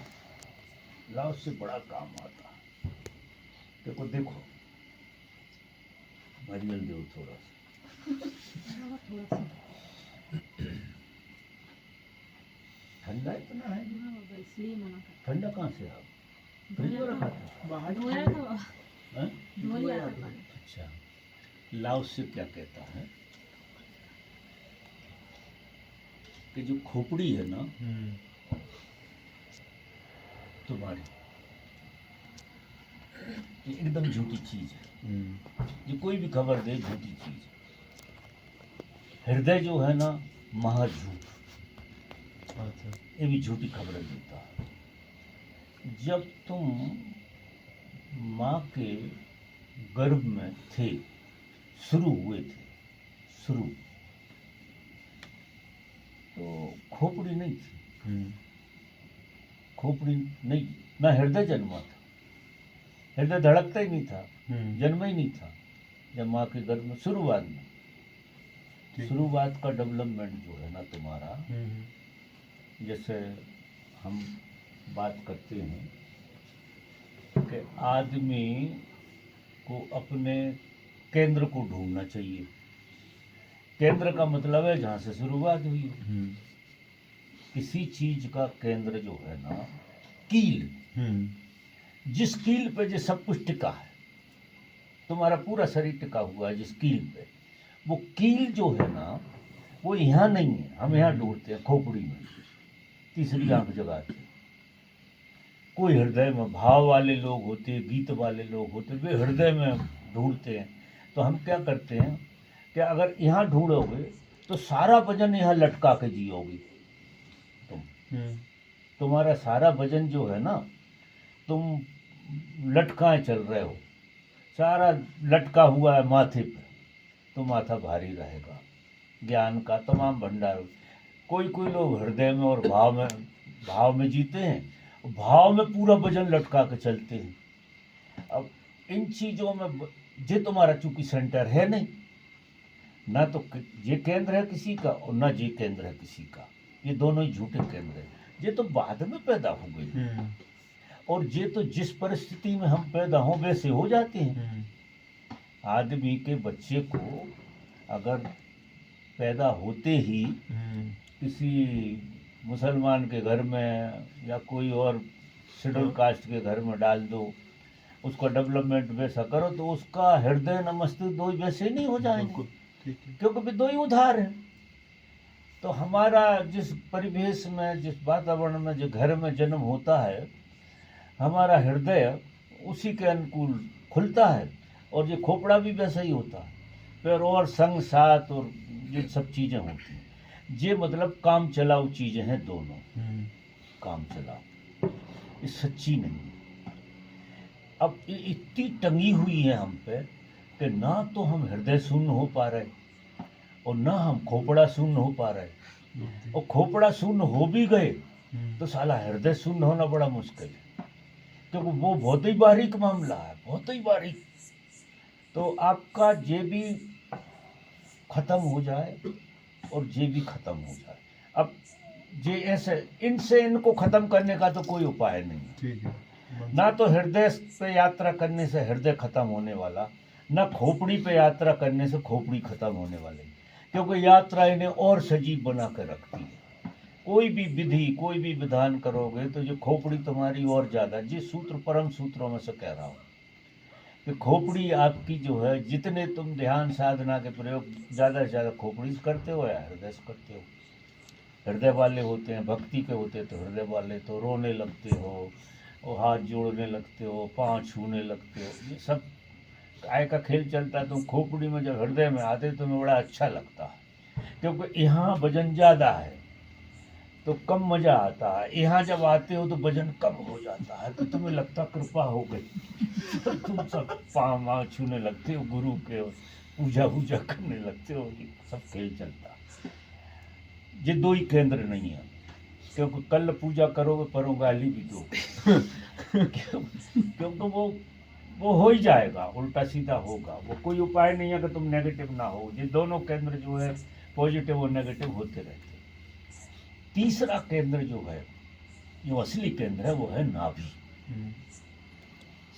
लाओस से बड़ा काम आता है। देखो देखो, नारियल दो थोड़ा सा, ठंडा इतना है। ठंडा कहाँ से आप फ्रिज में रखा था? हैं? अच्छा, लाओस से क्या कहता है कि जो खोपड़ी है ना तुम्हारी, ये एकदम झूठी चीज है। ये कोई भी खबर दे झूठी चीज है। हृदय जो है ना महाझूठ, ये भी झूठी खबरें देता है। जब तुम माँ के गर्भ में थे, शुरू हुए थे, शुरू, तो खोपड़ी नहीं थी, खोपड़ी नहीं, ना हृदय जन्मा था, हृदय धड़कता ही नहीं था, जन्म ही नहीं था जब माँ के गर्भ में शुरुआत में। शुरुआत का डेवलपमेंट जो है ना तुम्हारा, जैसे हम बात करते हैं कि आदमी को अपने केंद्र को ढूंढना चाहिए। केंद्र का मतलब है जहाँ से शुरुआत हुई हो। किसी चीज का केंद्र जो है ना, कील, जिस कील पे जो सब कुछ टिका है, तुम्हारा पूरा शरीर टिका हुआ है जिस कील पे, वो कील जो है ना वो यहाँ नहीं है, हम यहाँ ढूंढते हैं खोपड़ी में, तीसरी आंख जगाते हैं। कोई हृदय में भाव वाले लोग होते, गीत वाले लोग होते, वे हृदय में ढूंढते हैं। तो हम क्या करते हैं कि अगर यहाँ ढूंढोगे तो सारा वजन यहाँ लटका के जियोगे तुम। तुम्हारा सारा वजन जो है ना, तुम लटकाए चल रहे हो, सारा लटका हुआ है माथे पे, तो माथा भारी रहेगा। ज्ञान का तमाम भंडार, कोई कोई लोग हृदय में और भाव में जीते हैं, भाव में पूरा वजन लटका के चलते हैं। अब इन चीज़ों में ये तुम्हारा चूंकि सेंटर है नहीं, ना तो ये केंद्र है किसी का और ना ये केंद्र है किसी का, ये दोनों ही झूठे केंद्र हैं। ये तो बाद में पैदा हो गई, और ये तो जिस परिस्थिति में हम पैदा हों वैसे हो जाते हैं। आदमी के बच्चे को अगर पैदा होते ही किसी मुसलमान के घर में या कोई और शेड्यूल कास्ट के घर में डाल दो, उसका डेवलपमेंट वैसा करो, तो उसका हृदय न मस्तिष्क दो ही वैसे नहीं हो जाएंगे, क्योंकि वे दो ही उधार हैं। तो हमारा जिस परिवेश में, जिस वातावरण में, जो घर में जन्म होता है, हमारा हृदय उसी के अनुकूल खुलता है, और ये खोपड़ा भी वैसा ही होता है। फिर और संग साथ और ये सब चीज़ें होती हैं, ये मतलब काम चलाऊ चीज़ें हैं दोनों। काम चलाऊ ये सच्ची नहीं है। अब ये इतनी टंगी हुई है हम पे कि ना तो हम हृदय शून्य हो पा रहे और ना हम खोपड़ा शून्य हो पा रहे। और खोपड़ा शून्य हो भी गए तो साला हृदय शून्य होना बड़ा मुश्किल है, क्योंकि वो बहुत ही बारीक मामला है, बहुत ही बारीक। तो आपका ये भी खत्म हो जाए और ये भी खत्म हो जाए। अब ये ऐसे इनसे इनको खत्म करने का तो कोई उपाय नहीं है। ठीक है। ना तो हृदय पे यात्रा करने से हृदय खत्म होने वाला, ना खोपड़ी पे यात्रा करने से खोपड़ी खत्म होने वाली, क्योंकि यात्रा इन्हें और सजीव बना कर रखती है। कोई भी विधि, कोई भी विधान करोगे तो जो खोपड़ी तुम्हारी और ज़्यादा, जिस सूत्र परम सूत्रों में से कह रहा हूँ कि खोपड़ी आपकी जो है, जितने तुम ध्यान साधना के प्रयोग ज़्यादा से ज़्यादा खोपड़ी से करते हो या हृदय से करते हो। हृदय वाले होते हैं, भक्ति के होते तो हृदय वाले तो रोने लगते हो और हाथ जोड़ने लगते हो, पाँव छूने लगते हो, ये सब काय का खेल चलता है। तुम खोपड़ी में जब हृदय में आते तो तुम्हें बड़ा अच्छा लगता है, क्योंकि यहाँ वजन ज़्यादा है तो कम मज़ा आता है। यहाँ जब आते हो तो वजन कम हो जाता है, तो तुम्हें लगता कृपा हो गई तो तुम सब पाँव छूने लगते हो, गुरु के पूजा वूजा करने लगते हो। ये सब खेल चलता है। ये दो ही केंद्र नहीं है, क्योंकि कल पूजा करोगे परों गाली भी दो क्योंकि वो हो ही जाएगा, उल्टा सीधा होगा। वो कोई उपाय नहीं है कि तुम नेगेटिव ना हो। ये दोनों केंद्र जो है पॉजिटिव और नेगेटिव होते रहते हैं। तीसरा केंद्र जो है, जो असली केंद्र है, वो है नाभि।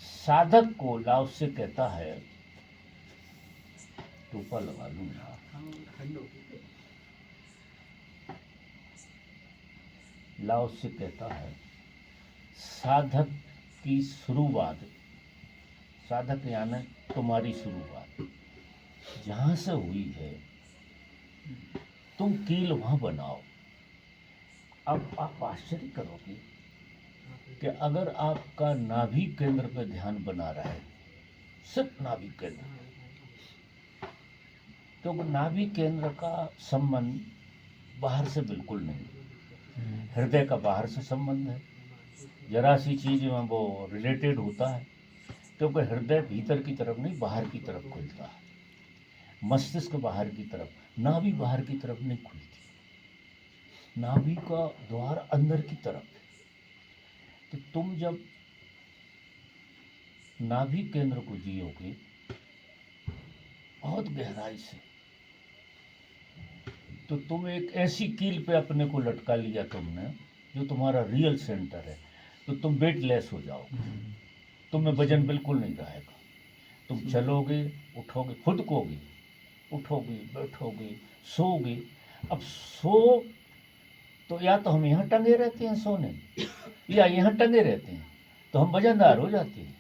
साधक को लाओ से कहता है, टोपा लगा लूं ना, लाओ से कहता है साधक की शुरुआत, साधक यानी तुम्हारी शुरुआत जहाँ से हुई है, तुम कील वहाँ बनाओ। अब आप आश्चर्य करोगे कि अगर आपका नाभि केंद्र पर ध्यान बना रहा है, सिर्फ नाभि केंद्र, क्योंकि नाभि केंद्र का संबंध बाहर से बिल्कुल नहीं, हृदय का बाहर से संबंध है। जरा सी चीज में वो रिलेटेड होता है, क्योंकि हृदय भीतर की तरफ नहीं बाहर की तरफ खुलता है, मस्तिष्क बाहर की तरफ, नाभि बाहर की तरफ नहीं खुलती। नाभि का द्वार अंदर की तरफ है। तो तुम जब नाभि केंद्र को जियोगे बहुत गहराई से, तो तुम एक ऐसी कील पे अपने को लटका लिया तुमने जो तुम्हारा रियल सेंटर है, तो तुम वेटलेस हो जाओगे, तुम्हें वजन बिल्कुल नहीं रहेगा। तुम चलोगे, उठोगे, फुदकोगे, उठोगे, बैठोगे, सोओगे। अब सो तो या तो हम यहाँ टंगे रहते हैं सोने, या यहाँ टंगे रहते हैं, तो हम वजनदार हो जाते हैं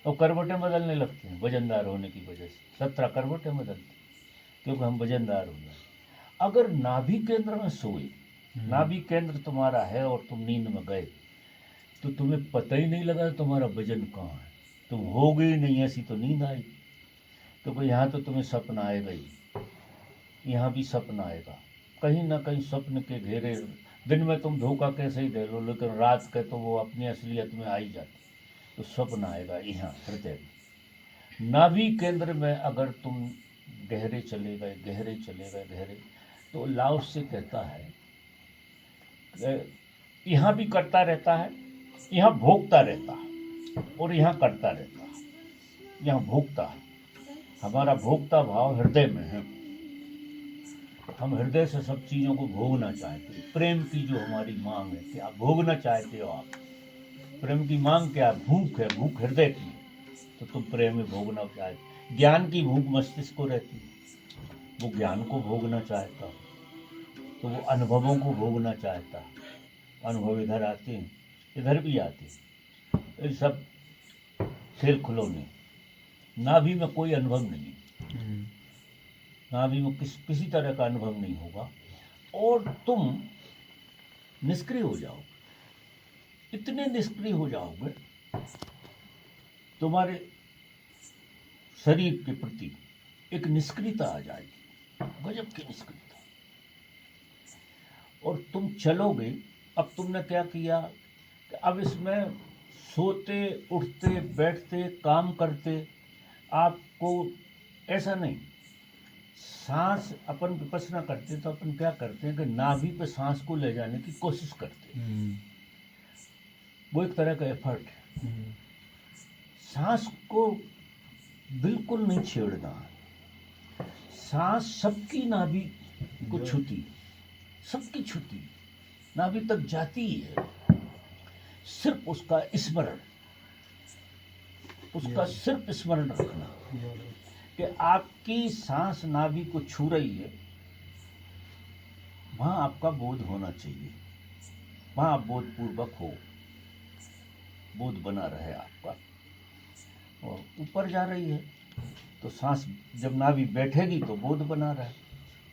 और करवटें बदलने लगते हैं वजनदार होने की वजह से। 17 करवटें बदलती क्योंकि हम वजनदार हो जाते। अगर नाभि केंद्र में सोए, नाभि केंद्र तुम्हारा है और तुम नींद में गए, तो तुम्हें पता ही नहीं लगा तुम्हारा वजन कहाँ है, तुम हो गई नहीं ऐसी तो नींद आई। तो भाई यहाँ तो तुम्हें सपना आएगा ही, यहाँ भी सपना आएगा, कहीं ना कहीं स्वप्न के घेरे। दिन में तुम धोखा कैसे ही दे लो, लेकिन रात के तो वो अपनी असलियत में आ ही जाती, तो स्वप्न आएगा यहाँ हृदय में। नाभि केंद्र में अगर तुम गहरे चले गए, गहरे चले गए, गहरे, तो लाओ से कहता है यहाँ भी करता रहता है, यहाँ भोगता रहता है, और यहाँ करता रहता है, यहाँ भोगता है। हमारा भोगता भाव हृदय में है, हम हृदय से सब चीज़ों को भोगना चाहते हैं। प्रेम की जो हमारी मांग है, क्या भोगना चाहते हो आप? प्रेम की मांग क्या? भूख है, भूख हृदय की है, तो तुम प्रेम में भोगना चाहते। ज्ञान की भूख मस्तिष्क को रहती है, वो ज्ञान को भोगना चाहता, तो वो अनुभवों को भोगना चाहता। अनुभव इधर आते हैं, इधर भी आते हैं, ये सब खेल खिलौने। नाभि में कोई अनुभव नहीं है, नाभि में किसी तरह का अनुभव नहीं होगा, और तुम निष्क्रिय हो जाओगे। इतने निष्क्रिय हो जाओगे, तुम्हारे शरीर के प्रति एक निष्क्रियता आ जाएगी, गजब की निष्क्रियता। और तुम चलोगे। अब तुमने क्या किया कि अब इसमें सोते, उठते, बैठते, काम करते, आपको ऐसा नहीं, सांस अपन विपස්සना करते तो अपन क्या करते हैं कि नाभि पे सांस को ले जाने की कोशिश करते हैं। वो एक तरह का एफर्ट है। सांस को बिल्कुल नहीं छेड़ना है। सांस सबकी नाभि को छूती, सबकी छूती, नाभि तक जाती ही है। सिर्फ उसका स्मरण, उसका सिर्फ स्मरण रखना कि आपकी सांस नाभि को छू रही है, वहां आपका बोध होना चाहिए, वहां आप बोधपूर्वक हो, बोध बना रहे आपका। और ऊपर जा रही है तो सांस जब नाभि बैठेगी तो बोध बना रहे,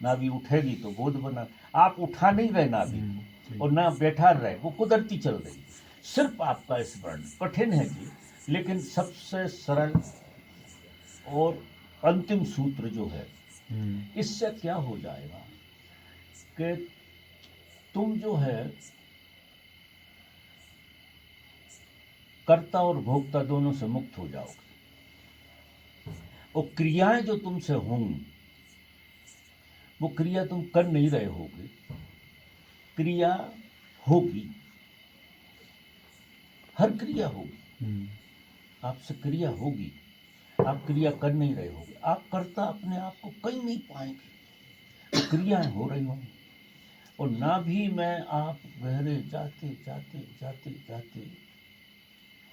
नाभि उठेगी तो बोध बना। आप उठा नहीं रहे नाभि और ना बैठा रहे, वो कुदरती चल रही। सिर्फ आपका स्मरण कठिन है जी, लेकिन सबसे सरल और अंतिम सूत्र जो है, इससे क्या हो जाएगा कि तुम जो है कर्ता और भोक्ता दोनों से मुक्त हो जाओगे। और क्रियाएं जो तुमसे होंगी, वो क्रिया तुम कर नहीं रहे होगे, क्रिया होगी, हर क्रिया होगी, आपसे क्रिया होगी, आप क्रिया कर नहीं रहे होगे, आप कर्ता अपने आप को कहीं नहीं पाएंगे, क्रियाएं हो रही होंगी। और नाभि में आप गहरे जाते जाते जाते जाते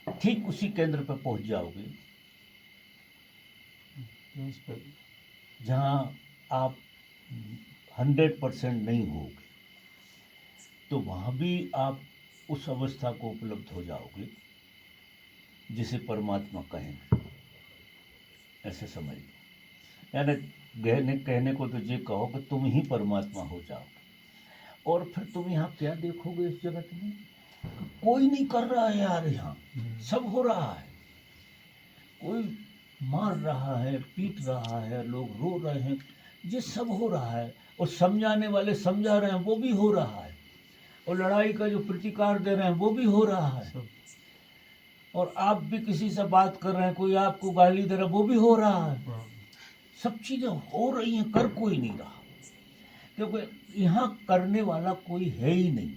ठीक उसी केंद्र पर पहुंच जाओगे जहां आप 100% नहीं होगे, तो वहां भी आप उस अवस्था को उपलब्ध हो जाओगे जिसे परमात्मा कहेंगे। ऐसे समझ लो, यानी कहने को तो ये कहो कि तुम ही परमात्मा हो जाओगे। और फिर तुम यहाँ क्या देखोगे इस जगत में? कोई नहीं कर रहा है यार, यहाँ सब हो रहा है। कोई मार रहा है, पीट रहा है, लोग रो रहे हैं, ये सब हो रहा है। और समझाने वाले समझा रहे हैं, वो भी हो रहा है। और लड़ाई का जो प्रतिकार दे रहे हैं, वो भी हो रहा है। और आप भी किसी से बात कर रहे हैं, कोई आपको गाली दे रहा है, वो भी हो रहा है। सब चीजें हो रही हैं, कर कोई नहीं रहा। क्योंकि यहाँ करने वाला कोई है ही नहीं,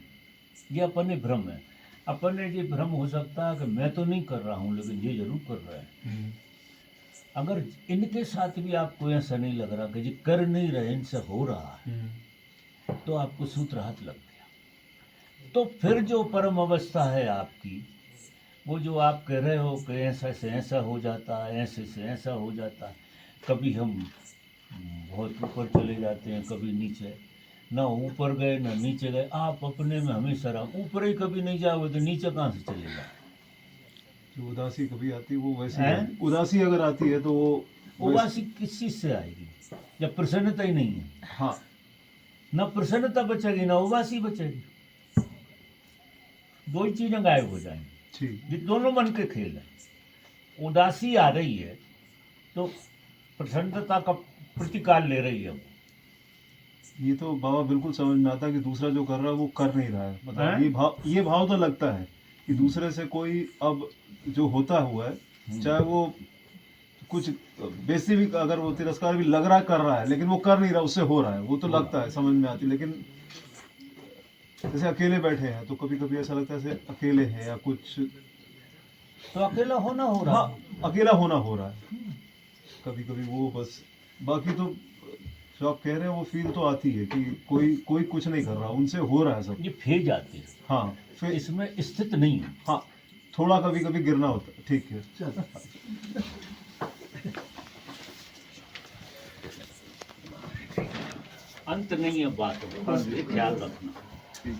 ये अपने भ्रम है। अपने ये भ्रम हो सकता है कि मैं तो नहीं कर रहा हूँ लेकिन ये जरूर कर रहा है। अगर इनके साथ भी आपको ऐसा नहीं लग रहा कि ये कर नहीं रहे, इनसे हो रहा है, तो आपको सूत्र हाथ लग गया। तो फिर जो परम अवस्था है आपकी, वो जो आप कह रहे हो कि ऐसा से ऐसा हो जाता है, ऐसे से ऐसा हो जाता है, कभी हम बहुत ऊपर चले जाते हैं, कभी नीचे, ना ऊपर गए ना नीचे गए, आप अपने में हमेशा रहो। ऊपर ही कभी नहीं जाओगे तो नीचे कहाँ से चले जाओ। जो उदासी कभी आती है वो वैसे हैं? है। उदासी अगर आती है तो वो उदासी किस चीज से आएगी जब प्रसन्नता ही नहीं है। हाँ, ना प्रसन्नता बचेगी ना उदासी बचेगी, दो ही चीजें गायब हो जाएंगी। ठीक। ये दोनों मन के खेल है। उदासी आ रही है तो प्रसन्नता का प्रतिकाल ले रही है वो। ये तो बाबा बिल्कुल समझ में आता है कि दूसरा जो कर रहा है वो कर नहीं रहा है। मतलब हैं? ये भाव तो लगता है कि दूसरे से कोई अब जो होता हुआ है, चाहे वो कुछ बेइज्जती भी, अगर वो तिरस्कार भी लग रहा है कर रहा है, लेकिन वो कर नहीं रहा, उससे हो रहा है, वो तो लगता है, समझ में आती है। लेकिन जैसे अकेले बैठे हैं तो कभी कभी ऐसा लगता है जैसे अकेले हैं या कुछ, तो अकेला होना हो रहा हाँ, है। अकेला होना हो रहा है कभी कभी वो बस। बाकी तो जो आप कह रहे हैं वो फील तो आती है कि कोई कुछ नहीं कर रहा, उनसे हो रहा है सब। ये फेज आते हैं, हाँ, फिर इसमें स्थित नहीं है। हाँ, थोड़ा कभी कभी गिरना होता है। ठीक है, अंत नहीं है बात, बस ये ख्याल रखना। ठीक।